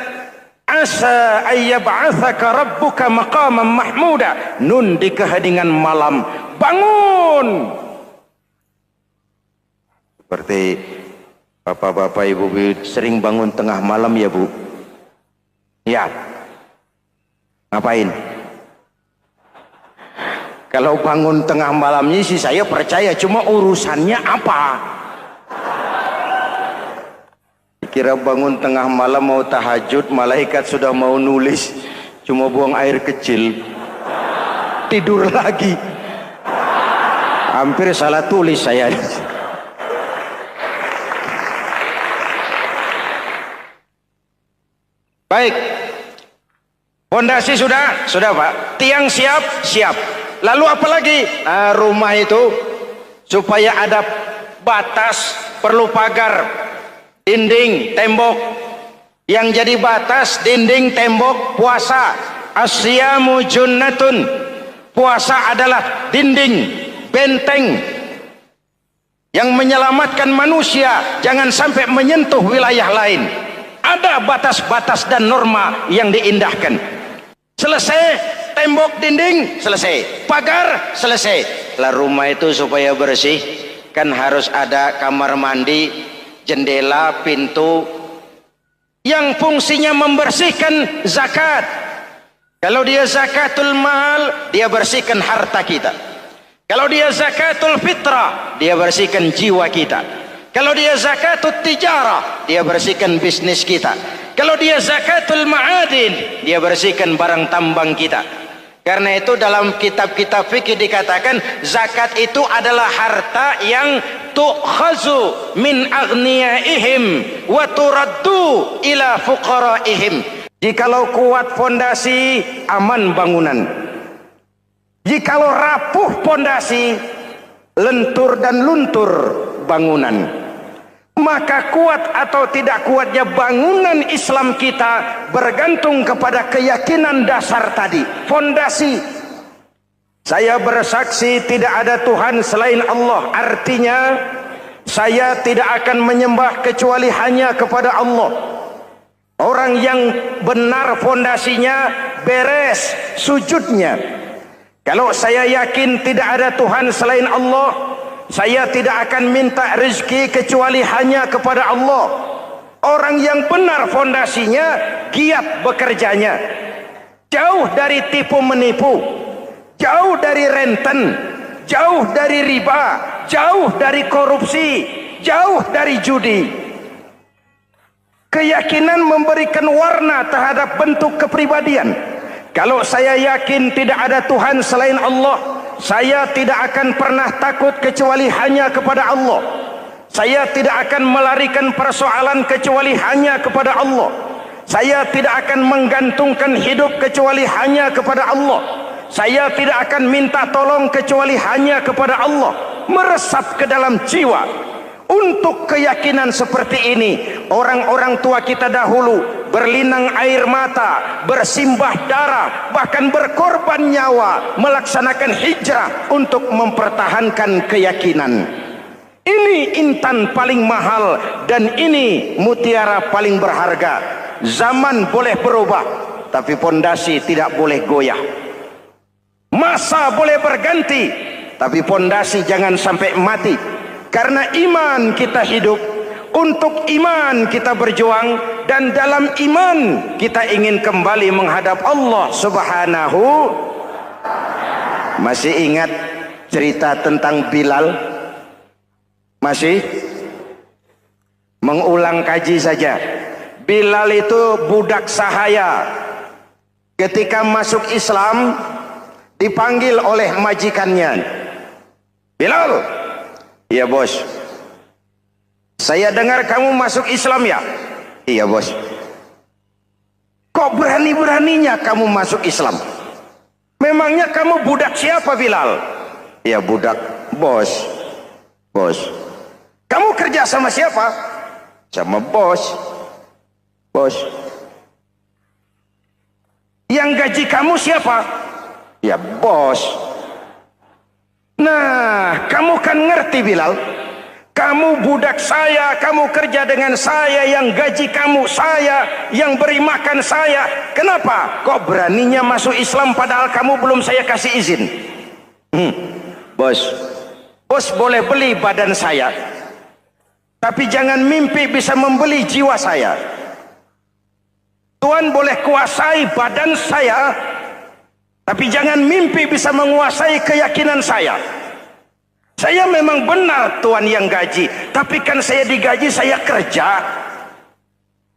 asa ayyab'atsaka rabbuka maqaman mahmuda. Nun di keheningan malam, bangun. Seperti bapak-bapak, ibu-ibu sering bangun tengah malam ya Bu? Ya. Ngapain? Kalau bangun tengah malamnya sih saya percaya, cuma urusannya apa? Kira bangun tengah malam mau tahajud, malaikat sudah mau nulis, cuma buang air kecil, tidur lagi. Hampir salah tulis saya. Baik, fondasi sudah Pak, tiang siap. Lalu apa lagi? Nah, rumah itu supaya ada batas, perlu pagar, dinding, tembok. Yang jadi batas, dinding, tembok, puasa. Asyamu junnatun, puasa adalah dinding, benteng yang menyelamatkan manusia jangan sampai menyentuh wilayah lain. Ada batas-batas dan norma yang diindahkan. Selesai, tembok, dinding, selesai. Pagar, selesai. Lah rumah itu supaya bersih, kan harus ada kamar mandi, jendela, pintu, yang fungsinya membersihkan zakat. Kalau dia zakatul mal, dia bersihkan harta kita. Kalau dia zakatul fitrah, dia bersihkan jiwa kita. Kalau dia zakatul tijarah, dia bersihkan bisnis kita. Kalau dia zakatul ma'adin, dia bersihkan barang tambang kita. Karena itu dalam kitab-kitab fikih dikatakan zakat itu adalah harta yang tu'khazu min aghniyaihim wa turaddu ila fuqaraihim. Jikalau kuat fondasi, aman bangunan. Jikalau rapuh fondasi, lentur dan luntur bangunan. Maka kuat atau tidak kuatnya bangunan Islam kita bergantung kepada keyakinan dasar tadi, fondasi. Saya bersaksi tidak ada Tuhan selain Allah, artinya saya tidak akan menyembah kecuali hanya kepada Allah. Orang yang benar fondasinya beres sujudnya. Kalau saya yakin tidak ada Tuhan selain Allah, saya tidak akan minta rezeki kecuali hanya kepada Allah. Orang yang benar fondasinya, giat bekerjanya, jauh dari tipu menipu, jauh dari renten, jauh dari riba, jauh dari korupsi, jauh dari judi. Keyakinan memberikan warna terhadap bentuk kepribadian. Kalau saya yakin tidak ada Tuhan selain Allah, saya tidak akan pernah takut kecuali hanya kepada Allah. Saya tidak akan melarikan persoalan kecuali hanya kepada Allah. Saya tidak akan menggantungkan hidup kecuali hanya kepada Allah. Saya tidak akan minta tolong kecuali hanya kepada Allah. Meresap ke dalam jiwa. Untuk keyakinan seperti ini, orang-orang tua kita dahulu berlinang air mata, bersimbah darah, bahkan berkorban nyawa, melaksanakan hijrah untuk mempertahankan keyakinan. Ini intan paling mahal dan ini mutiara paling berharga. Zaman boleh berubah, tapi pondasi tidak boleh goyah. Masa boleh berganti, tapi pondasi jangan sampai mati. Karena iman kita hidup, untuk iman kita berjuang, dan dalam iman kita ingin kembali menghadap Allah Subhanahu. Masih ingat cerita tentang Bilal? Masih? Mengulang kaji saja. Bilal itu budak sahaya. Ketika masuk Islam, dipanggil oleh majikannya. Bilal, iya bos. Saya dengar kamu masuk Islam ya? Iya bos. Kok berani-beraninya kamu masuk Islam? Memangnya kamu budak siapa Bilal? Iya budak bos. Bos. Kamu kerja sama siapa? Sama bos. Bos. Yang gaji kamu siapa? Ya bos. Nah, kamu kan ngerti Bilal, kamu budak saya, kamu kerja dengan saya, yang gaji kamu saya, yang beri makan saya. Kenapa? Kok beraninya masuk Islam padahal kamu belum saya kasih izin? Bos, bos boleh beli badan saya, tapi jangan mimpi bisa membeli jiwa saya. Tuhan boleh kuasai badan saya, tapi jangan mimpi bisa menguasai keyakinan saya. Saya memang benar Tuhan yang gaji, tapi kan saya digaji, saya kerja.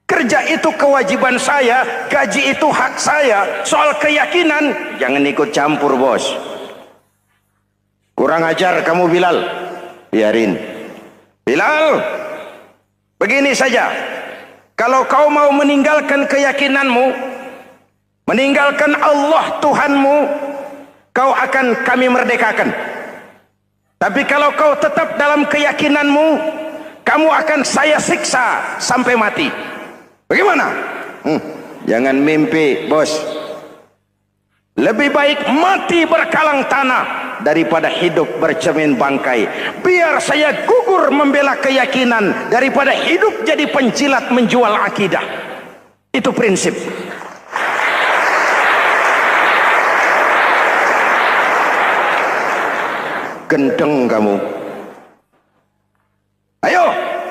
Kerja itu kewajiban saya, gaji itu hak saya. Soal keyakinan, jangan ikut campur bos. Kurang ajar kamu Bilal. Biarin. Bilal, begini saja. Kalau kau mau meninggalkan keyakinanmu, meninggalkan Allah Tuhanmu, kau akan kami merdekakan. Tapi kalau kau tetap dalam keyakinanmu, kamu akan saya siksa sampai mati. Bagaimana? Jangan mimpi bos. Lebih baik mati berkalang tanah daripada hidup bercermin bangkai. Biar saya gugur membela keyakinan daripada hidup jadi penjilat menjual akidah. Itu prinsip. Gendeng kamu. Ayo,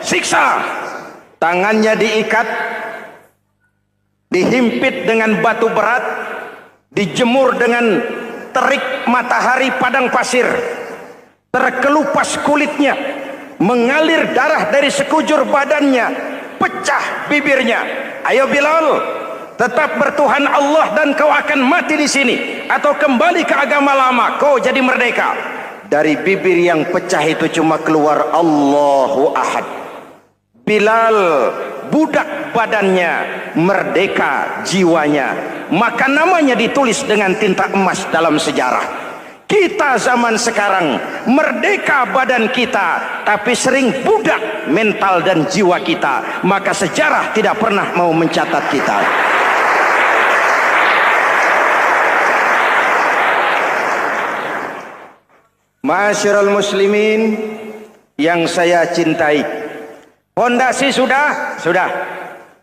siksa. Tangannya diikat, dihimpit dengan batu berat, dijemur dengan terik matahari padang pasir, terkelupas kulitnya, mengalir darah dari sekujur badannya, pecah bibirnya. Ayo Bilal, tetap bertuhan Allah dan kau akan mati di sini, atau kembali ke agama lama, kau jadi merdeka. Dari bibir yang pecah itu cuma keluar Allahu Ahad. Bilal budak badannya, merdeka jiwanya, maka namanya ditulis dengan tinta emas dalam sejarah. Kita zaman sekarang merdeka badan kita, tapi sering budak mental dan jiwa kita, maka sejarah tidak pernah mau mencatat kita. Masyarul muslimin yang saya cintai, fondasi sudah.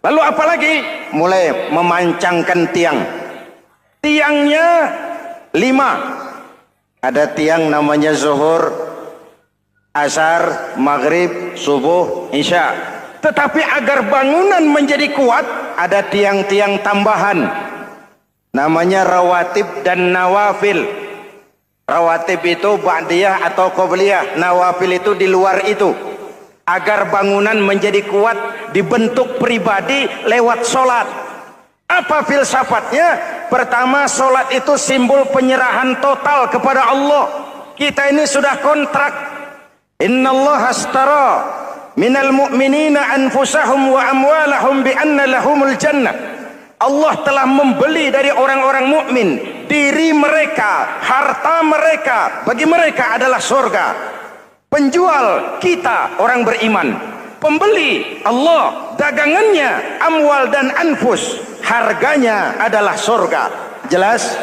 Lalu apa lagi? Mulai memancangkan tiang. Tiangnya 5. Ada tiang namanya zuhur, asar, maghrib, subuh, isya. Tetapi agar bangunan menjadi kuat, ada tiang-tiang tambahan. Namanya rawatib dan nawafil. Rawatib itu ba'diyah atau qobliyah, nawafil itu di luar itu. agar bangunan menjadi kuat dibentuk pribadi lewat sholat. Apa filsafatnya? Pertama, sholat itu simbol penyerahan total kepada Allah. Kita ini sudah kontrak. Innallaha astara minal mu'minina anfusahum wa amwalahum bi anna lahumul jannah. Allah telah membeli dari orang-orang mukmin diri mereka, harta mereka, bagi mereka adalah surga. Penjual kita orang beriman, pembeli Allah, dagangannya amwal dan anfus, harganya adalah surga. Jelas?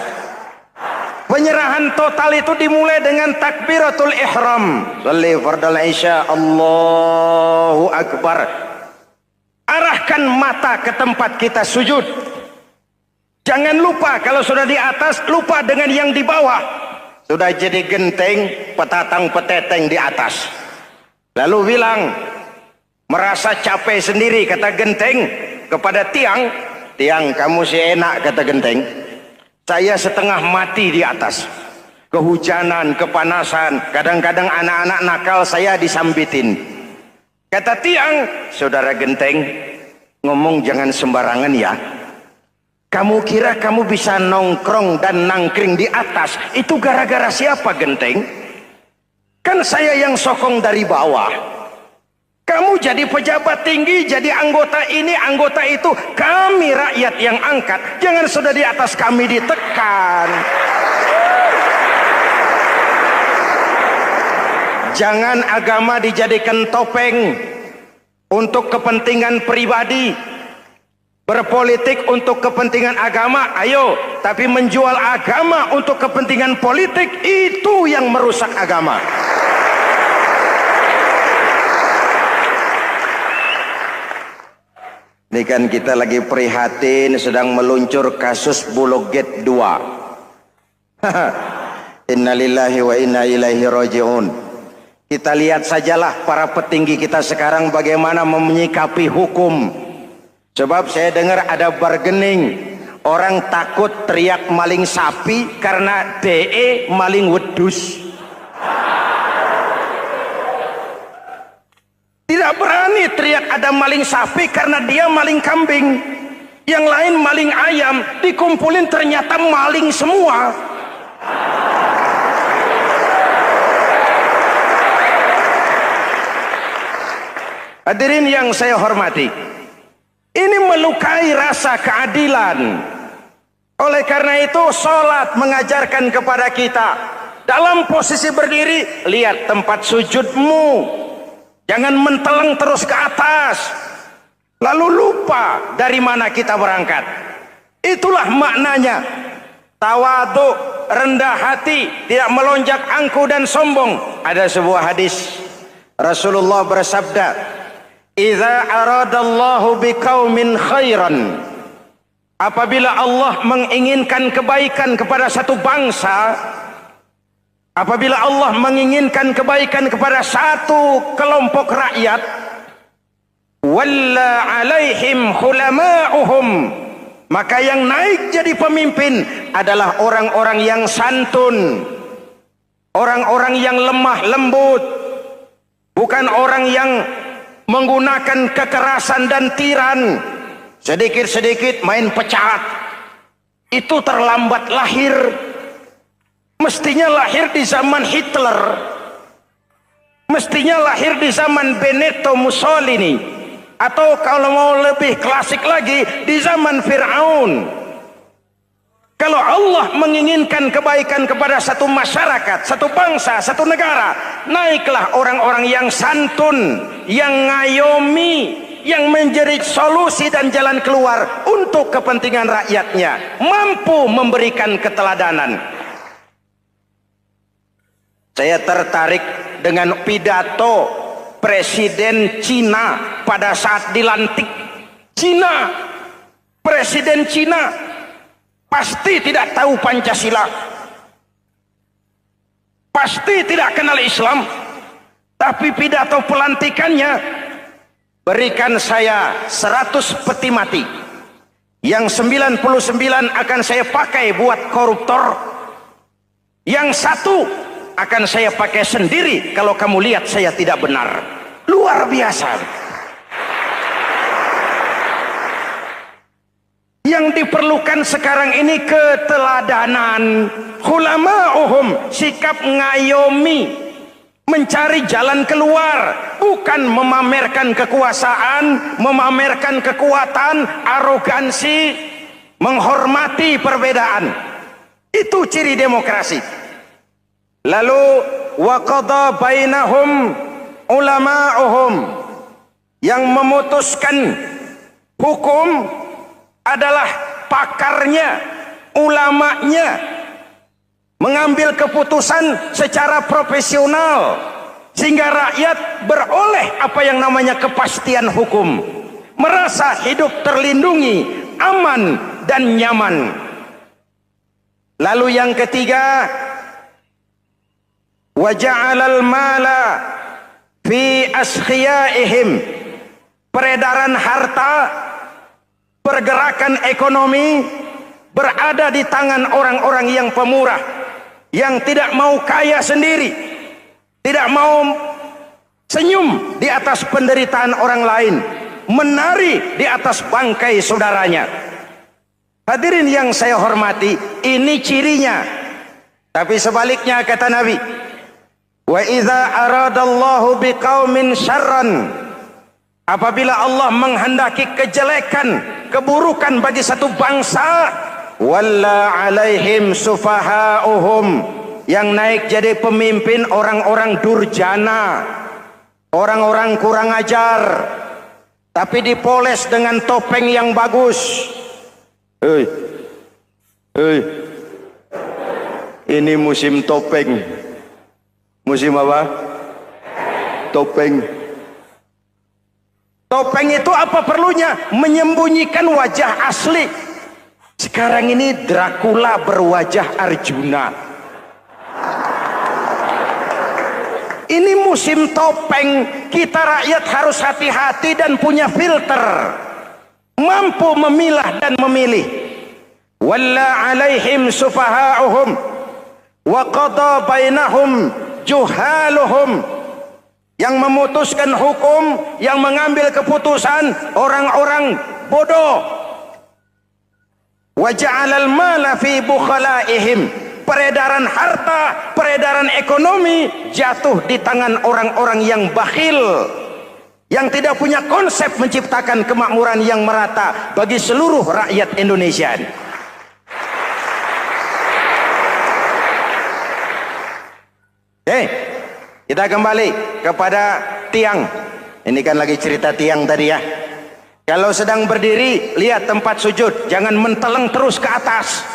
Penyerahan total itu dimulai dengan takbiratul ihram. Shalli fardal isya, Allahu akbar. Arahkan mata ke tempat kita sujud. Jangan lupa kalau sudah di atas, lupa dengan yang di bawah. Sudah jadi genteng, petatang peteteng di atas. Lalu bilang, merasa capek sendiri, kata genteng kepada tiang. Tiang, kamu sih enak, kata genteng. Saya setengah mati di atas. Kehujanan, kepanasan, kadang-kadang anak-anak nakal saya disambitin. Kata tiang, saudara genteng, ngomong jangan sembarangan ya. Kamu kira kamu bisa nongkrong dan nangkring di atas, itu gara-gara siapa genteng? Kan saya yang sokong dari bawah. Kamu jadi pejabat tinggi, jadi anggota ini, anggota itu. Kami rakyat yang angkat. Jangan sudah di atas kami ditekan. Jangan agama dijadikan topeng untuk kepentingan pribadi. Berpolitik untuk kepentingan agama, ayo. Tapi menjual agama untuk kepentingan politik, itu yang merusak agama. Ini kan kita lagi prihatin sedang meluncur kasus Bulog Gate 2. Innalillahi wa inna ilaihi raji'un. Kita lihat sajalah para petinggi kita sekarang bagaimana menyikapi hukum. Sebab saya dengar ada bargaining. Orang takut teriak maling sapi karena DE maling wedus. Tidak berani teriak ada maling sapi karena dia maling kambing. Yang lain maling ayam, dikumpulin ternyata maling semua. Hadirin yang saya hormati, ini melukai rasa keadilan. Oleh karena itu sholat mengajarkan kepada kita, dalam posisi berdiri, lihat tempat sujudmu. Jangan menteleng terus ke atas, lalu lupa dari mana kita berangkat. Itulah maknanya tawadhu, rendah hati, tidak melonjak angku dan sombong. Ada sebuah hadis Rasulullah bersabda, "Idza aradallahu biqaumin khairan." Apabila Allah menginginkan kebaikan kepada satu bangsa, apabila Allah menginginkan kebaikan kepada satu kelompok rakyat, walla alaihim hulama'uhum, maka yang naik jadi pemimpin adalah orang-orang yang santun, orang-orang yang lemah lembut, bukan orang yang menggunakan kekerasan dan tiran. Sedikit-sedikit main pecat, itu terlambat lahir. Mestinya lahir di zaman Hitler, mestinya lahir di zaman Benito Mussolini, atau kalau mau lebih klasik lagi di zaman Fir'aun. Kalau Allah menginginkan kebaikan kepada satu masyarakat, satu bangsa, satu negara, naiklah orang-orang yang santun, yang ngayomi, yang menjadi solusi dan jalan keluar untuk kepentingan rakyatnya, mampu memberikan keteladanan. Saya tertarik dengan pidato Presiden Cina pada saat dilantik. Cina, Presiden Cina pasti tidak tahu Pancasila, pasti tidak kenal Islam, tapi pidato pelantikannya, berikan saya 100 peti mati, yang 99 akan saya pakai buat koruptor, yang satu akan saya pakai sendiri kalau kamu lihat saya tidak benar. Luar biasa. Yang diperlukan sekarang ini keteladanan. Hulama'uhum, sikap ngayomi, mencari jalan keluar, bukan memamerkan kekuasaan, memamerkan kekuatan, arogansi, menghormati perbedaan. Itu ciri demokrasi. Lalu wa qada bainahum ulama'uhum, yang memutuskan hukum adalah pakarnya, ulamanya, mengambil keputusan secara profesional sehingga rakyat beroleh apa yang namanya kepastian hukum, merasa hidup terlindungi, aman dan nyaman. Lalu yang ketiga, wa ja'alal mala fi askhiyaihim, peredaran harta, pergerakan ekonomi berada di tangan orang-orang yang pemurah, yang tidak mau kaya sendiri, tidak mau senyum di atas penderitaan orang lain, menari di atas bangkai saudaranya. Hadirin yang saya hormati, ini cirinya. Tapi sebaliknya kata Nabi, wa idza aradallahu biqaumin syarran, apabila Allah menghendaki kejelekan, keburukan bagi satu bangsa, walla alaihim sufaha'uhum, yang naik jadi pemimpin orang-orang durjana, orang-orang kurang ajar, tapi dipoles dengan topeng yang bagus. Ini musim topeng. Musim apa? Topeng. Topeng itu apa perlunya? Menyembunyikan wajah asli. Sekarang ini Dracula berwajah Arjuna. Ini musim topeng. Kita rakyat harus hati-hati dan punya filter, mampu memilah dan memilih. Walla alaihim sufaha'uhum wa qada bainahum juhaluhum, yang memutuskan hukum, yang mengambil keputusan orang-orang bodoh. Wa ja'alal mala fi bukhalaihim, peredaran harta, peredaran ekonomi jatuh di tangan orang-orang yang bakhil, yang tidak punya konsep menciptakan kemakmuran yang merata bagi seluruh rakyat Indonesia. Kita kembali kepada tiang. Ini kan lagi cerita tiang tadi ya. Kalau sedang berdiri, lihat tempat sujud, jangan menteleng terus ke atas.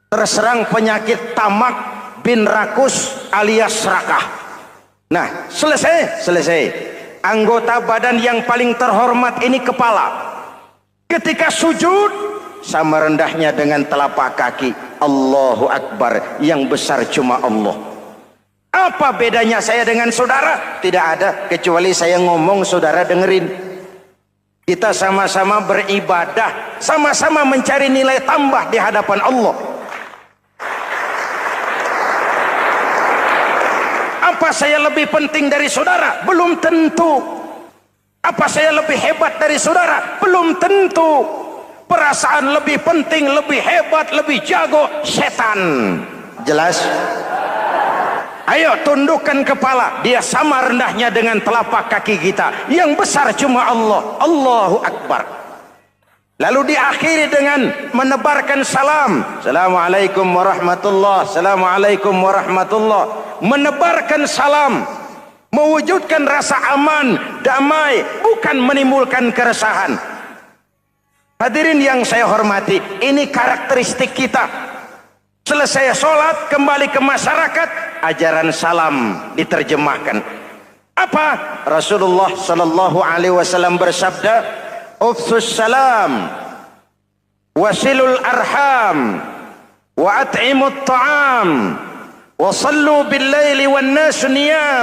Terserang penyakit tamak bin rakus alias serakah. Nah, selesai. Anggota badan yang paling terhormat ini kepala. Ketika sujud, sama rendahnya dengan telapak kaki. Allahu Akbar, yang besar cuma Allah. Apa bedanya saya dengan saudara? Tidak ada, kecuali saya ngomong saudara dengerin. Kita sama-sama beribadah, sama-sama mencari nilai tambah di hadapan Allah. Apa saya lebih penting dari saudara? Belum tentu. Apa saya lebih hebat dari saudara? Belum tentu. Perasaan lebih penting, lebih hebat, lebih jago setan. Jelas? Ayo tundukkan kepala, dia sama rendahnya dengan telapak kaki kita. Yang besar cuma Allah. Allahu Akbar. Lalu diakhiri dengan menebarkan salam. Assalamualaikum warahmatullah. Assalamualaikum warahmatullah. Menebarkan salam, mewujudkan rasa aman, damai, bukan menimbulkan keresahan. Hadirin yang saya hormati, ini karakteristik kita. Selesai sholat, kembali ke masyarakat, ajaran salam diterjemahkan. Apa? Rasulullah sallallahu alaihi wasallam bersabda, "Ufsus salam, wasilul arham, wa at'imut ta'am, wa sallu bil laili wan nas niyam."